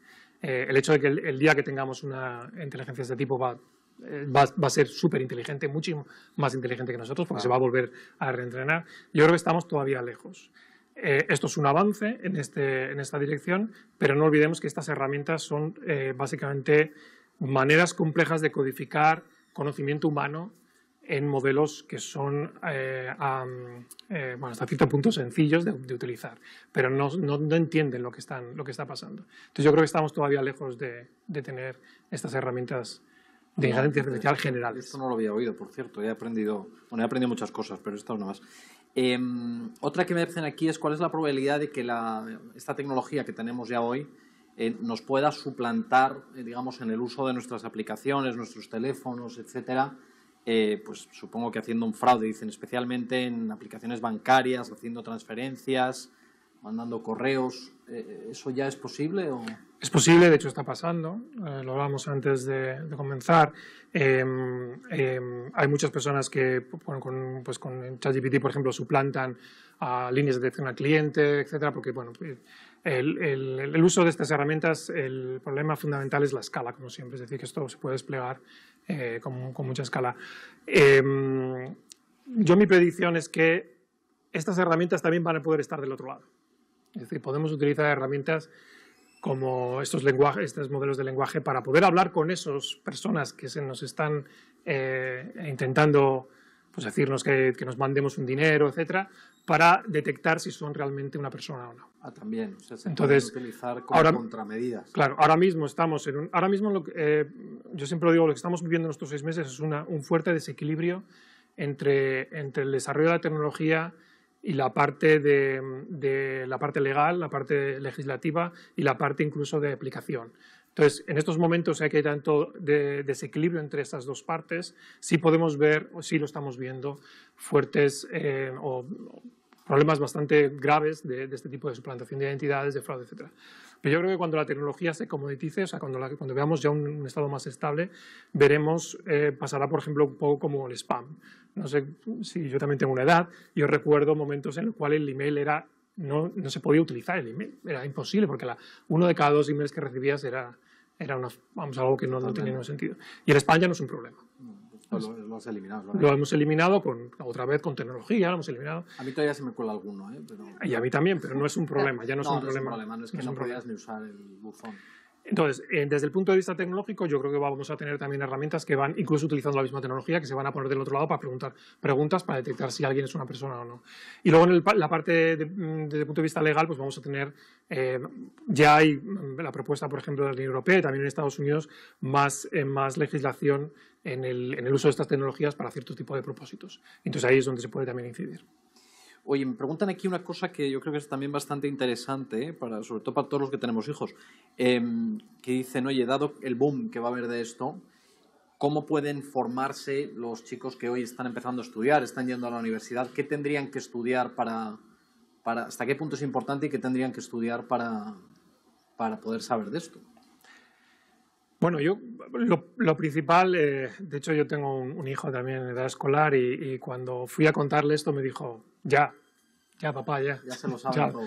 Speaker 3: El hecho de que el día que tengamos una inteligencia de este tipo va a ser súper inteligente, mucho más inteligente que nosotros, porque se va a volver a reentrenar. Yo creo que estamos todavía lejos. Esto es un avance en esta dirección, pero no olvidemos que estas herramientas son básicamente maneras complejas de codificar conocimiento humano en modelos que son hasta cierto punto sencillos de utilizar, pero no entienden lo que está pasando. Entonces yo creo que estamos todavía lejos de tener estas herramientas de inteligencia artificial generales.
Speaker 1: Esto no lo había oído, por cierto. He aprendido muchas cosas, pero esta es una más. Otra que me hacen aquí es cuál es la probabilidad de que esta tecnología que tenemos ya hoy nos pueda suplantar, digamos, en el uso de nuestras aplicaciones, nuestros teléfonos, etcétera. Pues supongo que haciendo un fraude, dicen, especialmente en aplicaciones bancarias, haciendo transferencias, mandando correos. ¿Eso ya es posible o...?
Speaker 3: Es posible, de hecho está pasando, lo hablamos antes de comenzar. Hay muchas personas que con ChatGPT, por ejemplo, suplantan a líneas de atención al cliente, etcétera, porque bueno, el uso de estas herramientas, el problema fundamental es la escala, como siempre, es decir, que esto se puede desplegar con mucha escala. Mi predicción es que estas herramientas también van a poder estar del otro lado. Es decir, podemos utilizar herramientas como estos modelos de lenguaje para poder hablar con esas personas que nos están intentando pues, decirnos que nos mandemos un dinero, etcétera, para detectar si son realmente una persona o no.
Speaker 1: También. O sea, se
Speaker 3: Entonces,
Speaker 1: pueden utilizar como contramedidas.
Speaker 3: Claro, ahora mismo estamos yo siempre digo, lo que estamos viviendo en estos 6 meses es un fuerte desequilibrio entre el desarrollo de la tecnología y la parte la parte legal, la parte legislativa y la parte incluso de aplicación. Entonces, en estos momentos hay que tanto de desequilibrio entre estas dos partes, sí podemos ver, o sí lo estamos viendo, fuertes problemas bastante graves de este tipo de suplantación de identidades, de fraude, etc. Pero yo creo que cuando la tecnología se comoditice, o sea, cuando veamos ya un estado más estable, veremos, pasará, por ejemplo, un poco como el spam. No sé si yo también tengo una edad, yo recuerdo momentos en los cuales el email era, no se podía utilizar el email, era imposible, porque uno de cada 2 emails que recibías era algo que no tenía ningún sentido. Y el spam ya no es un problema.
Speaker 1: Lo has eliminado.
Speaker 3: Lo hemos eliminado otra vez con tecnología, lo hemos eliminado.
Speaker 1: A mí todavía se me cuela alguno, pero...
Speaker 3: Y a mí también, pero no es un problema, ya no es un problema.
Speaker 1: No es que no podías ni usar el buzón.
Speaker 3: Entonces, desde el punto de vista tecnológico, yo creo que vamos a tener también herramientas que van, incluso utilizando la misma tecnología, que se van a poner del otro lado para preguntar preguntas para detectar si alguien es una persona o no. Y luego en la parte desde el punto de vista legal, pues vamos a tener, ya hay la propuesta, por ejemplo, de la Unión Europea y también en Estados Unidos, más legislación en el uso de estas tecnologías para cierto tipo de propósitos. Entonces ahí es donde se puede también incidir.
Speaker 1: Oye, me preguntan aquí una cosa que yo creo que es también bastante interesante, sobre todo para todos los que tenemos hijos, que dicen, oye, dado el boom que va a haber de esto, ¿cómo pueden formarse los chicos que hoy están empezando a estudiar, están yendo a la universidad? ¿Qué tendrían que estudiar hasta qué punto es importante y qué tendrían que estudiar para poder saber de esto?
Speaker 3: Bueno, lo principal, de hecho yo tengo un hijo también en edad escolar y cuando fui a contarle esto me dijo, ya papá, ya.
Speaker 1: Ya se lo saben todo.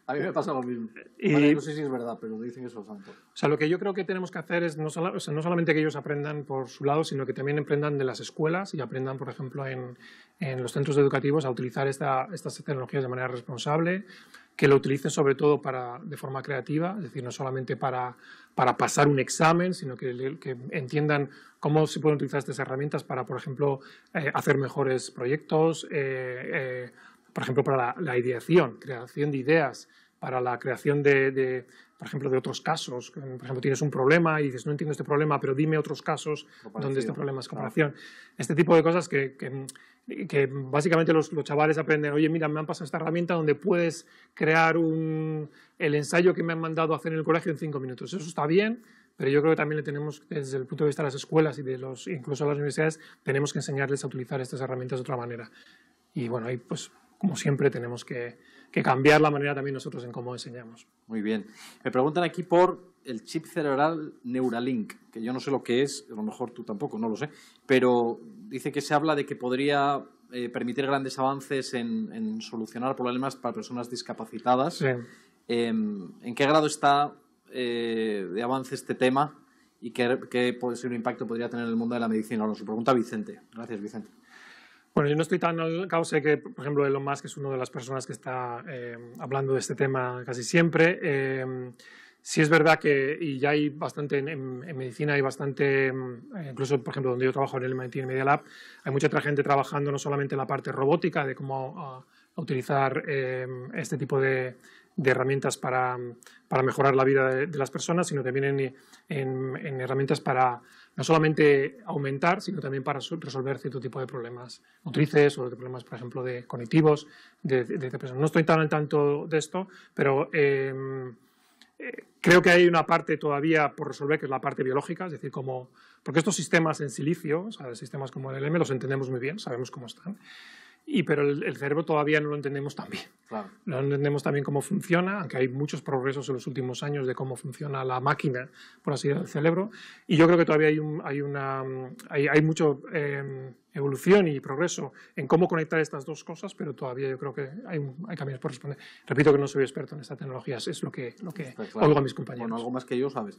Speaker 1: A mí me pasa lo mismo. Vale, no sé si es verdad, pero dicen que se lo saben todo.
Speaker 3: O sea, lo que yo creo que tenemos que hacer es no solamente que ellos aprendan por su lado, sino que también aprendan de las escuelas y aprendan, por ejemplo, en los centros educativos a utilizar estas tecnologías de manera responsable, que lo utilicen sobre todo de forma creativa, es decir, no solamente para pasar un examen, sino que entiendan cómo se pueden utilizar estas herramientas para, por ejemplo, hacer mejores proyectos, por ejemplo, para la ideación, creación de ideas, para la creación por ejemplo, de otros casos. Por ejemplo, tienes un problema y dices, no entiendo este problema, pero dime otros casos donde este problema es comparación. Claro. Este tipo de cosas que básicamente los chavales aprenden, oye, mira, me han pasado esta herramienta donde puedes crear el ensayo que me han mandado a hacer en el colegio en 5 minutos. Eso está bien, pero yo creo que también le tenemos, desde el punto de vista de las escuelas y incluso de las universidades, tenemos que enseñarles a utilizar estas herramientas de otra manera. Y bueno, ahí pues, como siempre, tenemos que cambiar la manera también nosotros en cómo enseñamos.
Speaker 1: Muy bien. Me preguntan aquí por el chip cerebral Neuralink, que yo no sé lo que es, a lo mejor tú tampoco, no lo sé, pero dice que se habla de que podría permitir grandes avances en solucionar problemas para personas discapacitadas.
Speaker 3: Sí.
Speaker 1: ¿En qué grado está de avance este tema y qué posible impacto podría tener en el mundo de la medicina? Nos lo pregunta Vicente. Gracias, Vicente.
Speaker 3: Bueno, yo no estoy tan al cabo, sé que, por ejemplo, Elon Musk es una de las personas que está hablando de este tema casi siempre. Sí es verdad que, y ya hay bastante en medicina, hay bastante, incluso, por ejemplo, donde yo trabajo en el MIT Media Lab, hay mucha otra gente trabajando no solamente en la parte robótica, de cómo utilizar este tipo de herramientas para mejorar la vida de las personas, sino también en herramientas para no solamente aumentar, sino también para resolver cierto tipo de problemas motrices o de problemas, por ejemplo, cognitivos, de depresión. No estoy tan al tanto de esto, pero creo que hay una parte todavía por resolver, que es la parte biológica, es decir, porque estos sistemas en silicio, o sea, sistemas como el LM, los entendemos muy bien, sabemos cómo están. Pero el cerebro todavía no lo entendemos tan bien. Claro. No entendemos también cómo funciona, aunque hay muchos progresos en los últimos años de cómo funciona la máquina, por así decirlo, del cerebro. Y yo creo que todavía hay mucha evolución y progreso en cómo conectar estas dos cosas, pero todavía yo creo que hay caminos por responder. Repito que no soy experto en esta tecnología, es lo que oigo a mis compañeros.
Speaker 1: Bueno, algo más que yo sabes.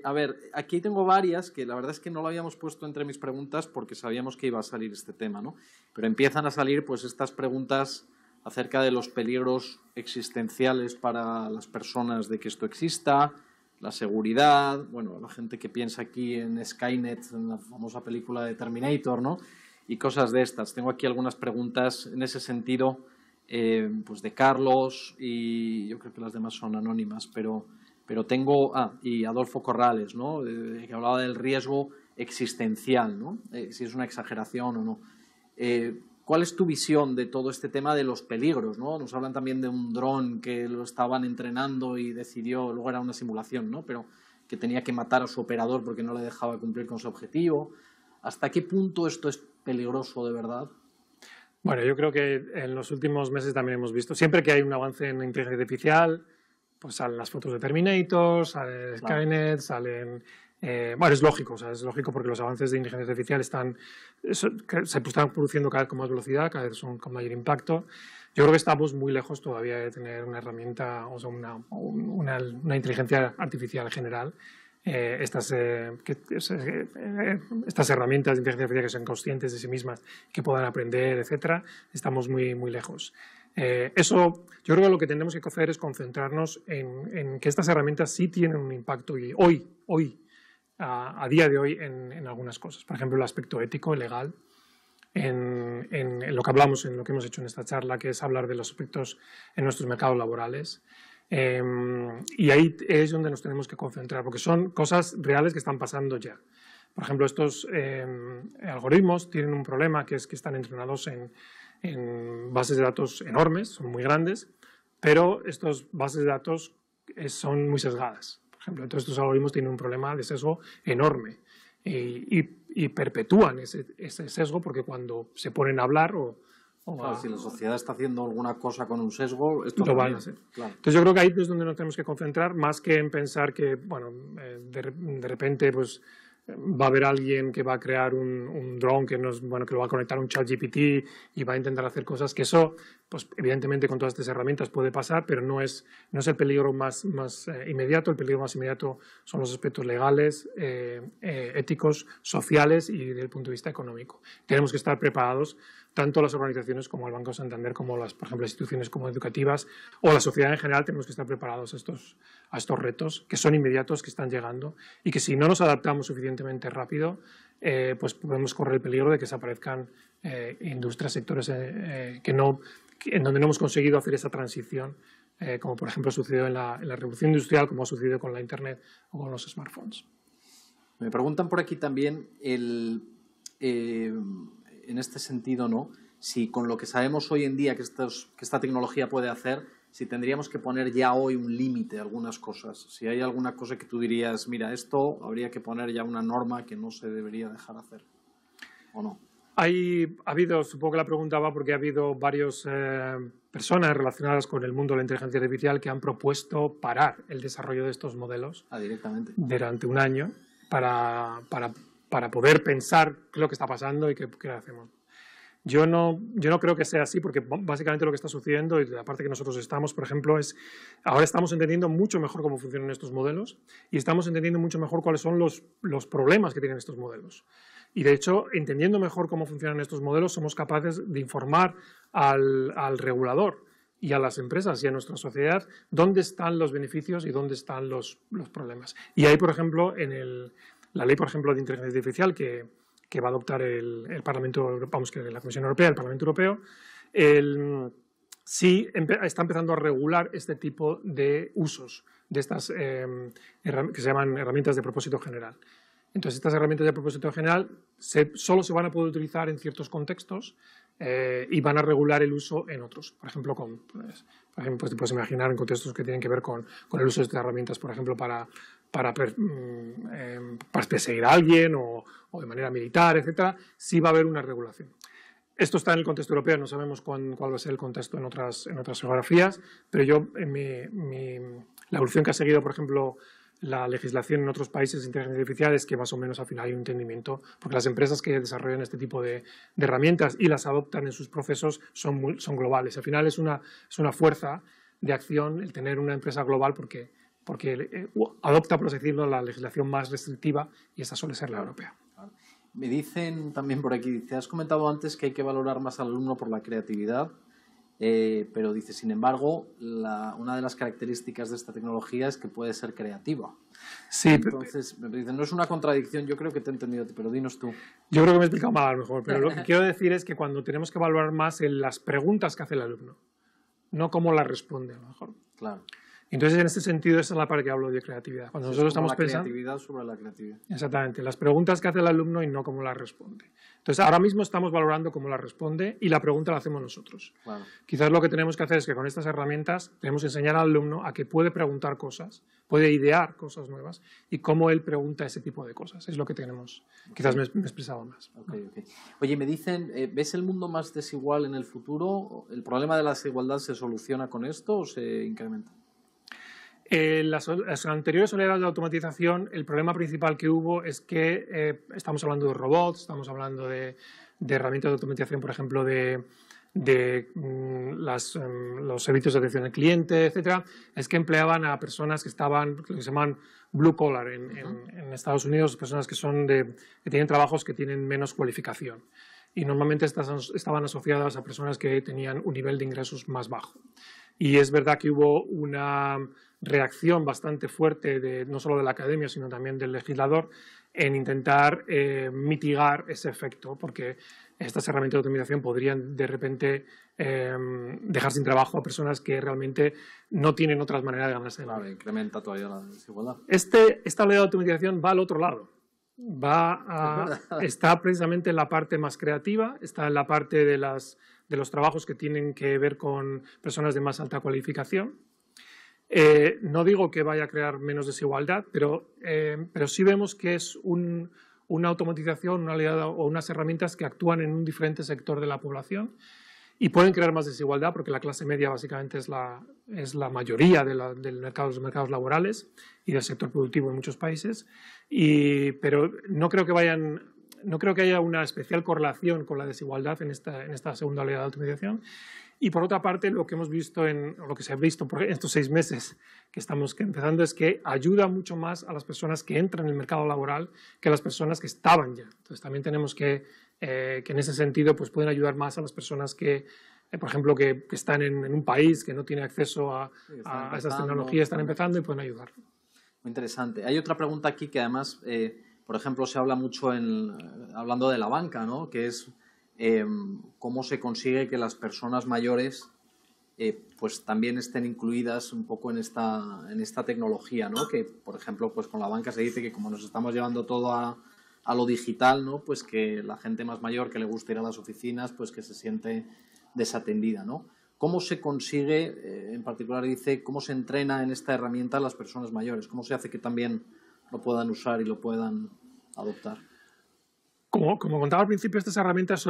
Speaker 1: A ver, aquí tengo varias que la verdad es que no lo habíamos puesto entre mis preguntas porque sabíamos que iba a salir este tema, ¿no? Pero empiezan a salir pues estas preguntas acerca de los peligros existenciales para las personas de que esto exista, la seguridad, bueno, la gente que piensa aquí en Skynet, en la famosa película de Terminator, ¿no? Y cosas de estas. Tengo aquí algunas preguntas en ese sentido, pues de Carlos, y yo creo que las demás son anónimas, pero tengo, y Adolfo Corrales, ¿no? Que hablaba del riesgo existencial, ¿no? Si es una exageración o no. ¿Cuál es tu visión de todo este tema de los peligros, ¿no? Nos hablan también de un dron que lo estaban entrenando y decidió, luego era una simulación, ¿no? Pero que tenía que matar a su operador porque no le dejaba cumplir con su objetivo. ¿Hasta qué punto esto es peligroso de verdad?
Speaker 3: Bueno, yo creo que en los últimos meses también hemos visto, siempre que hay un avance en inteligencia artificial, pues salen las fotos de Terminator, sale Skynet, salen... bueno, es lógico, o sea, es lógico porque los avances de inteligencia artificial se están produciendo cada vez con más velocidad, cada vez son con mayor impacto. Yo creo que estamos muy lejos todavía de tener una herramienta, o sea, una inteligencia artificial general. Estas herramientas de inteligencia artificial que sean conscientes de sí mismas, que puedan aprender, etcétera, estamos muy, muy lejos. Eso, yo creo que lo que tenemos que hacer es concentrarnos en que estas herramientas sí tienen un impacto y hoy a día de hoy en algunas cosas. Por ejemplo, el aspecto ético y legal, en lo que hablamos, en lo que hemos hecho en esta charla, que es hablar de los aspectos en nuestros mercados laborales. Y ahí es donde nos tenemos que concentrar, porque son cosas reales que están pasando ya. Por ejemplo, estos algoritmos tienen un problema, que es que están entrenados en bases de datos enormes, son muy grandes, pero estas bases de datos son muy sesgadas. Por ejemplo, entonces estos algoritmos tienen un problema de sesgo enorme y perpetúan ese sesgo porque cuando se ponen a hablar
Speaker 1: claro, si la sociedad está haciendo alguna cosa con un sesgo, esto
Speaker 3: lo van a hacer. Claro. Entonces yo creo que ahí es donde nos tenemos que concentrar, más que en pensar que, bueno, de repente pues va a haber alguien que va a crear un dron que lo va a conectar a un ChatGPT y va a intentar hacer cosas que eso, pues evidentemente con todas estas herramientas puede pasar, pero no es el peligro más inmediato. El peligro más inmediato son los aspectos legales, éticos, sociales y desde el punto de vista económico. Tenemos que estar preparados, tanto las organizaciones como el Banco Santander, como por ejemplo, las instituciones como educativas o la sociedad en general, tenemos que estar preparados a estos retos que son inmediatos, que están llegando y que si no nos adaptamos suficientemente rápido, pues podemos correr el peligro de que desaparezcan industrias, sectores en donde no hemos conseguido hacer esa transición, como por ejemplo ha sucedido en la revolución industrial, como ha sucedido con la Internet o con los smartphones.
Speaker 1: Me preguntan por aquí también en este sentido, ¿no? Si con lo que sabemos hoy en día que esta tecnología puede hacer, si tendríamos que poner ya hoy un límite a algunas cosas. Si hay alguna cosa que tú dirías, mira, esto habría que poner ya una norma que no se debería dejar hacer, ¿o no?
Speaker 3: Ha habido, supongo que la pregunta va porque ha habido varias personas relacionadas con el mundo de la inteligencia artificial que han propuesto parar el desarrollo de estos modelos
Speaker 1: directamente
Speaker 3: durante un año para poder pensar qué es lo que está pasando y qué hacemos. Yo no creo que sea así, porque básicamente lo que está sucediendo, y la parte que nosotros estamos, por ejemplo, ahora estamos entendiendo mucho mejor cómo funcionan estos modelos y estamos entendiendo mucho mejor cuáles son los problemas que tienen estos modelos. Y de hecho, entendiendo mejor cómo funcionan estos modelos, somos capaces de informar al regulador y a las empresas y a nuestra sociedad dónde están los beneficios y dónde están los problemas. Y ahí, por ejemplo, la ley, por ejemplo, de inteligencia artificial que va a adoptar el Parlamento, vamos, que la Comisión Europea, el Parlamento Europeo, sí está empezando a regular este tipo de usos de estas que se llaman herramientas de propósito general. Entonces, estas herramientas de propósito general solo se van a poder utilizar en ciertos contextos y van a regular el uso en otros. Por ejemplo, pues te puedes imaginar en contextos que tienen que ver con el uso de estas herramientas, por ejemplo, para perseguir a alguien o de manera militar, etcétera, sí va a haber una regulación. Esto está en el contexto europeo, no sabemos cuál va a ser el contexto en otras geografías, pero yo, la evolución que ha seguido, por ejemplo, la legislación en otros países de inteligencia artificial es que más o menos al final hay un entendimiento, porque las empresas que desarrollan este tipo de herramientas y las adoptan en sus procesos son globales. Al final es una fuerza de acción el tener una empresa global porque adopta, por así decirlo, la legislación más restrictiva y esa suele ser la europea.
Speaker 1: Me dicen también por aquí, te has comentado antes que hay que valorar más al alumno por la creatividad, pero dice, sin embargo, una de las características de esta tecnología es que puede ser creativa.
Speaker 3: Sí,
Speaker 1: entonces, me dicen, no es una contradicción, yo creo que te he entendido, pero dinos tú.
Speaker 3: Yo creo que me he explicado mal a lo mejor, pero lo que quiero decir es que cuando tenemos que valorar más en las preguntas que hace el alumno, no cómo las responde a lo mejor.
Speaker 1: Claro.
Speaker 3: Entonces, en este sentido, esa es la parte que hablo de creatividad. Cuando nosotros estamos pensando...
Speaker 1: creatividad sobre la creatividad.
Speaker 3: Exactamente, las preguntas que hace el alumno y no cómo las responde. Entonces, ahora mismo estamos valorando cómo las responde y la pregunta la hacemos nosotros.
Speaker 1: Claro.
Speaker 3: Quizás lo que tenemos que hacer es que con estas herramientas tenemos que enseñar al alumno a que puede preguntar cosas, puede idear cosas nuevas y cómo él pregunta ese tipo de cosas. Es lo que tenemos. Okay. Quizás me he expresado más.
Speaker 1: Okay. Oye, me dicen, ¿ves el mundo más desigual en el futuro? ¿El problema de la desigualdad se soluciona con esto o se incrementa?
Speaker 3: Las anteriores oleadas de automatización, el problema principal que hubo es que estamos hablando de robots, estamos hablando de herramientas de automatización, por ejemplo, los servicios de atención al cliente, etcétera, es que empleaban a personas que estaban, lo que se llaman blue collar en Estados Unidos, personas que tienen trabajos que tienen menos cualificación. Y normalmente estaban asociadas a personas que tenían un nivel de ingresos más bajo. Y es verdad que hubo una reacción bastante fuerte no solo de la academia, sino también del legislador en intentar mitigar ese efecto, porque estas herramientas de automatización podrían de repente dejar sin trabajo a personas que realmente no tienen otras maneras de ganarse.
Speaker 1: Claro, incrementa todavía la desigualdad.
Speaker 3: Esta ley de automatización va al otro lado. Está precisamente en la parte más creativa, está en la parte de los trabajos que tienen que ver con personas de más alta cualificación. No digo que vaya a crear menos desigualdad, pero sí vemos que es una automatización, una aliada o unas herramientas que actúan en un diferente sector de la población y pueden crear más desigualdad porque la clase media básicamente es la mayoría de los mercados laborales y del sector productivo en muchos países, pero no creo que haya una especial correlación con la desigualdad en esta segunda oleada de automatización. Y por otra parte, lo que hemos visto lo que se ha visto en estos 6 meses que estamos empezando es que ayuda mucho más a las personas que entran en el mercado laboral que a las personas que estaban ya. Entonces también tenemos que en ese sentido pues pueden ayudar más a las personas que, por ejemplo, que están en un país que no tiene acceso a esas tecnologías, están empezando y pueden ayudar.
Speaker 1: Muy interesante. Hay otra pregunta aquí que además, por ejemplo, se habla mucho hablando de la banca, ¿no? Que es cómo se consigue que las personas mayores pues también estén incluidas un poco en esta tecnología, ¿no? Que, por ejemplo, pues con la banca se dice que como nos estamos llevando todo a lo digital, ¿no? Pues que la gente más mayor que le gusta ir a las oficinas, pues que se siente desatendida, ¿no? ¿Cómo se consigue, en particular dice, cómo se entrena en esta herramienta a las personas mayores? ¿Cómo se hace que también lo puedan usar y lo puedan adoptar?
Speaker 3: Como contaba al principio, estas herramientas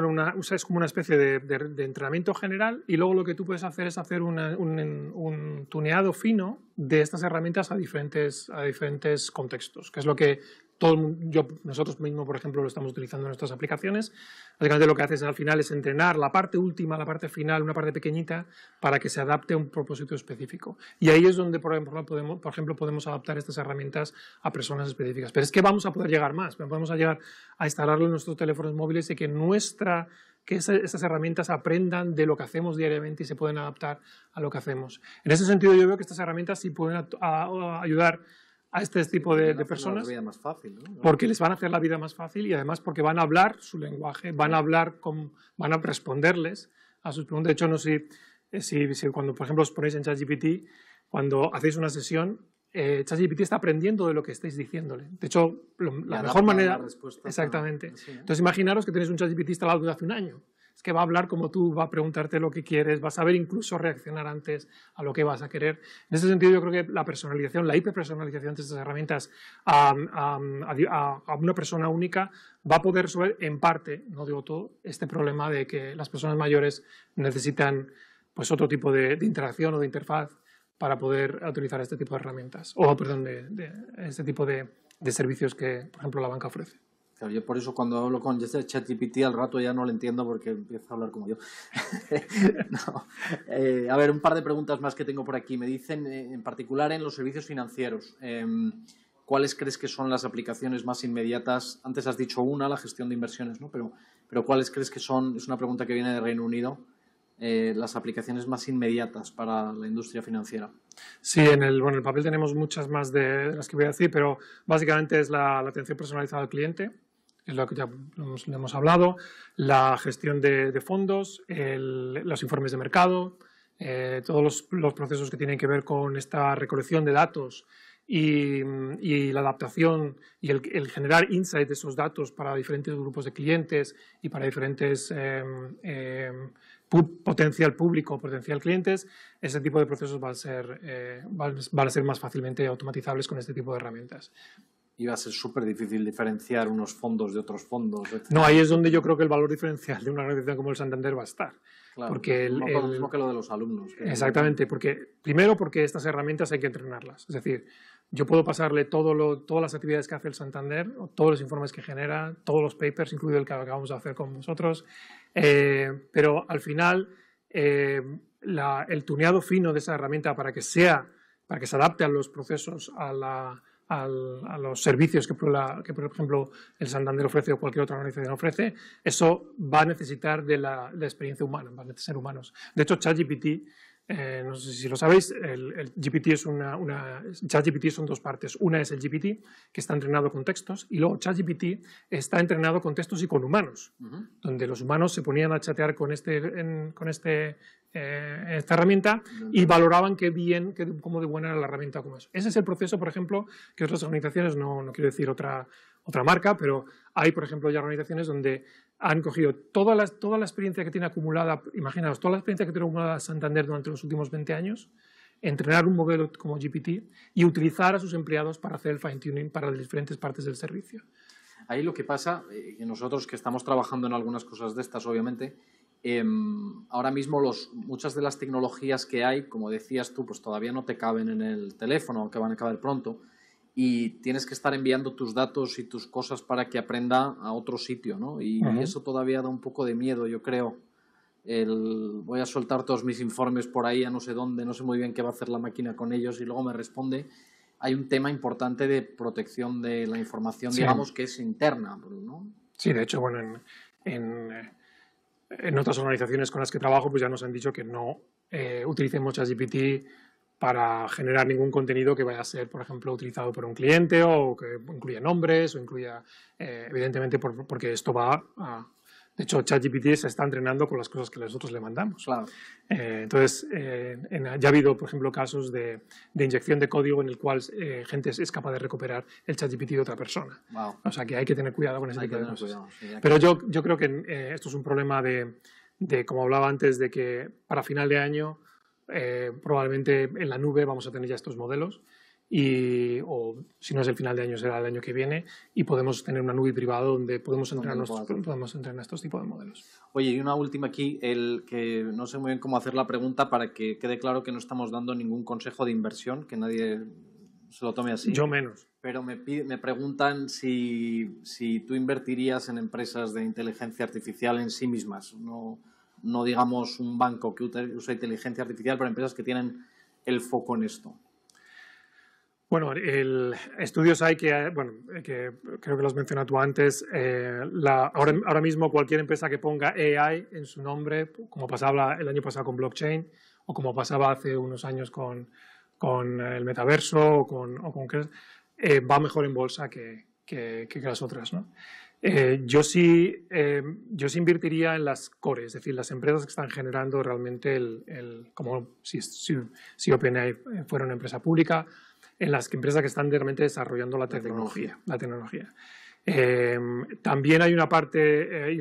Speaker 3: es como una especie de entrenamiento general y luego lo que tú puedes hacer es hacer un tuneado fino de estas herramientas a diferentes contextos, que es lo que nosotros mismos, por ejemplo, lo estamos utilizando en nuestras aplicaciones. Básicamente lo que haces al final es entrenar la parte última, la parte final, una parte pequeñita, para que se adapte a un propósito específico. Y ahí es donde, por ejemplo, podemos adaptar estas herramientas a personas específicas. Pero es que vamos a poder llegar más, podemos llegar a instalarlo en nuestros teléfonos móviles y que esas herramientas aprendan de lo que hacemos diariamente y se pueden adaptar a lo que hacemos. En ese sentido, yo veo que estas herramientas sí pueden ayudar a este tipo de personas,
Speaker 1: la vida más fácil, ¿no?
Speaker 3: Porque les van a hacer la vida más fácil y además porque van a hablar su lenguaje, van a responderles a sus preguntas. De hecho, no sé si cuando, por ejemplo, os ponéis en ChatGPT, cuando hacéis una sesión, ChatGPT está aprendiendo de lo que estáis diciéndole. De hecho, la mejor manera... Exactamente.
Speaker 1: Sí, ¿eh?
Speaker 3: Entonces, imaginaros que tenéis un ChatGPT instalado desde hace un año. Es que va a hablar como tú, va a preguntarte lo que quieres, va a saber incluso reaccionar antes a lo que vas a querer. En ese sentido, yo creo que la personalización, la hiperpersonalización de estas herramientas a una persona única va a poder resolver en parte, no digo todo, este problema de que las personas mayores necesitan pues, otro tipo de interacción o de interfaz para poder utilizar este tipo de herramientas, este tipo de servicios que, por ejemplo, la banca ofrece.
Speaker 1: Claro, yo por eso cuando hablo con ChatGPT al rato ya no lo entiendo porque empieza a hablar como yo. No. A ver, un par de preguntas más que tengo por aquí. Me dicen, en particular en los servicios financieros, ¿cuáles crees que son las aplicaciones más inmediatas? Antes has dicho la gestión de inversiones, ¿no? Pero ¿cuáles crees que son? Es una pregunta que viene de Reino Unido. Las aplicaciones más inmediatas para la industria financiera.
Speaker 3: Sí, en el papel tenemos muchas más de las que voy a decir, pero básicamente es la atención personalizada al cliente, es lo que ya hemos hablado, la gestión de fondos, los informes de mercado, todos los procesos que tienen que ver con esta recolección de datos y la adaptación y el generar insight de esos datos para diferentes grupos de clientes y para diferentes potencial público, potencial clientes, ese tipo de procesos van a ser más fácilmente automatizables con este tipo de herramientas.
Speaker 1: Y va a ser súper difícil diferenciar unos fondos de otros fondos, etc.
Speaker 3: No, ahí es donde yo creo que el valor diferencial de una organización como el Santander va a estar.
Speaker 1: Claro,
Speaker 3: porque
Speaker 1: lo mismo que lo de los alumnos.
Speaker 3: Exactamente, primero porque estas herramientas hay que entrenarlas. Es decir, yo puedo pasarle todas las actividades que hace el Santander, todos los informes que genera, todos los papers, incluido el que acabamos de hacer con vosotros, pero al final el tuneado fino de esa herramienta para que se adapte a los procesos, a los servicios que, por ejemplo, el Santander ofrece o cualquier otra organización ofrece, eso va a necesitar de la experiencia humana, van a ser humanos. De hecho, ChatGPT, no sé si lo sabéis, el GPT ChatGPT son dos partes. Una es el GPT, que está entrenado con textos, y luego ChatGPT está entrenado con textos y con humanos, donde los humanos se ponían a chatear con esta herramienta y valoraban cómo de buena era la herramienta como eso. Ese es el proceso, por ejemplo, que otras organizaciones, no quiero decir otra marca, pero hay, por ejemplo, ya organizaciones donde han cogido toda la experiencia que tiene acumulada, imaginaos, toda la experiencia que tiene acumulada Santander durante los últimos 20 años, entrenar un modelo como GPT y utilizar a sus empleados para hacer el fine-tuning para las diferentes partes del servicio.
Speaker 1: Ahí lo que pasa, que nosotros que estamos trabajando en algunas cosas de estas, obviamente, ahora mismo muchas de las tecnologías que hay, como decías tú, pues todavía no te caben en el teléfono, aunque van a caber pronto, y tienes que estar enviando tus datos y tus cosas para que aprenda a otro sitio, ¿no? Y eso todavía da un poco de miedo, yo creo. Voy a soltar todos mis informes por ahí a no sé dónde, no sé muy bien qué va a hacer la máquina con ellos y luego me responde. Hay un tema importante de protección de la información, digamos, que es interna, ¿no?
Speaker 3: Sí, de hecho, bueno, en otras organizaciones con las que trabajo pues ya nos han dicho que no utilicemos ChatGPT para generar ningún contenido que vaya a ser, por ejemplo, utilizado por un cliente o que incluya nombres o incluya, evidentemente, porque esto va a... De hecho, ChatGPT se está entrenando con las cosas que nosotros le mandamos.
Speaker 1: Claro.
Speaker 3: Entonces, ya ha habido, por ejemplo, casos de inyección de código en el cual gente es capaz de recuperar el ChatGPT de otra persona.
Speaker 1: Wow.
Speaker 3: O sea, que hay que tener cuidado con ese tipo de cosas.
Speaker 1: Cuidado, sí,
Speaker 3: pero yo creo que esto es un problema de, como hablaba antes, de que para final de año probablemente en la nube vamos a tener ya estos modelos o si no es el final de año será el año que viene y podemos tener una nube privada donde podemos entrenar estos tipos de modelos.
Speaker 1: Oye, y una última aquí, que no sé muy bien cómo hacer la pregunta para que quede claro que no estamos dando ningún consejo de inversión, que nadie se lo tome así.
Speaker 3: Yo menos.
Speaker 1: Pero me preguntan si tú invertirías en empresas de inteligencia artificial en sí mismas, no digamos un banco que usa inteligencia artificial, pero empresas que tienen el foco en esto.
Speaker 3: Bueno, estudios hay que creo que los mencionas tú antes. Ahora mismo cualquier empresa que ponga AI en su nombre, como pasaba el año pasado con blockchain o como pasaba hace unos años con el metaverso o con va mejor en bolsa que las otras, ¿no? Yo sí invertiría en las core, es decir, las empresas que están generando realmente como si OpenAI fuera una empresa pública, en las empresas que están realmente desarrollando la tecnología. También hay una parte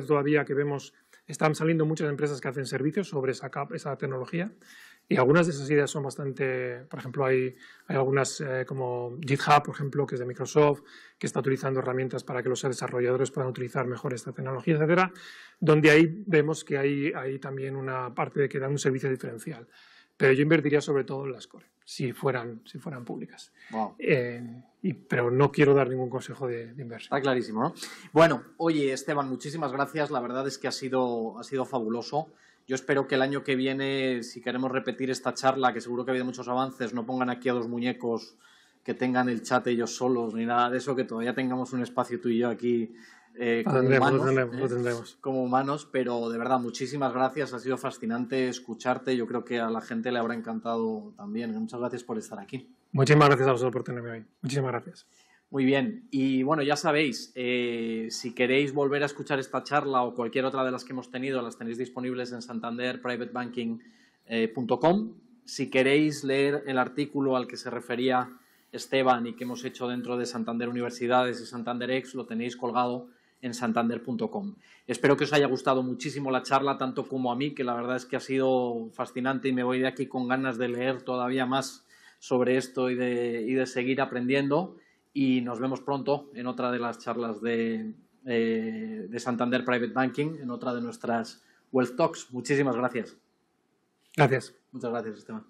Speaker 3: todavía que vemos, están saliendo muchas empresas que hacen servicios sobre esa tecnología. Y algunas de esas ideas son bastante, por ejemplo, hay algunas como GitHub, por ejemplo, que es de Microsoft, que está utilizando herramientas para que los desarrolladores puedan utilizar mejor esta tecnología, etcétera, donde ahí vemos que hay también una parte de que dan un servicio diferencial. Pero yo invertiría sobre todo en las core, si fueran públicas.
Speaker 1: Wow.
Speaker 3: Pero no quiero dar ningún consejo de inversión.
Speaker 1: Está clarísimo, ¿no? Bueno, oye, Esteban, muchísimas gracias. La verdad es que ha sido fabuloso. Yo espero que el año que viene, si queremos repetir esta charla, que seguro que ha habido muchos avances, no pongan aquí a dos muñecos que tengan el chat ellos solos ni nada de eso, que todavía tengamos un espacio tú y yo aquí
Speaker 3: lo tendremos.
Speaker 1: Como humanos, pero de verdad, muchísimas gracias. Ha sido fascinante escucharte. Yo creo que a la gente le habrá encantado también. Muchas gracias por estar aquí.
Speaker 3: Muchísimas gracias a vosotros por tenerme hoy. Muchísimas gracias.
Speaker 1: Muy bien. Y bueno, ya sabéis, si queréis volver a escuchar esta charla o cualquier otra de las que hemos tenido, las tenéis disponibles en santanderprivatebanking.com. Si queréis leer el artículo al que se refería Esteban y que hemos hecho dentro de Santander Universidades y Santander X, lo tenéis colgado en santander.com. Espero que os haya gustado muchísimo la charla, tanto como a mí, que la verdad es que ha sido fascinante y me voy de aquí con ganas de leer todavía más sobre esto y de seguir aprendiendo. Y nos vemos pronto en otra de las charlas de Santander Private Banking, en otra de nuestras Wealth Talks. Muchísimas gracias.
Speaker 3: Gracias.
Speaker 1: Muchas gracias, Esteban.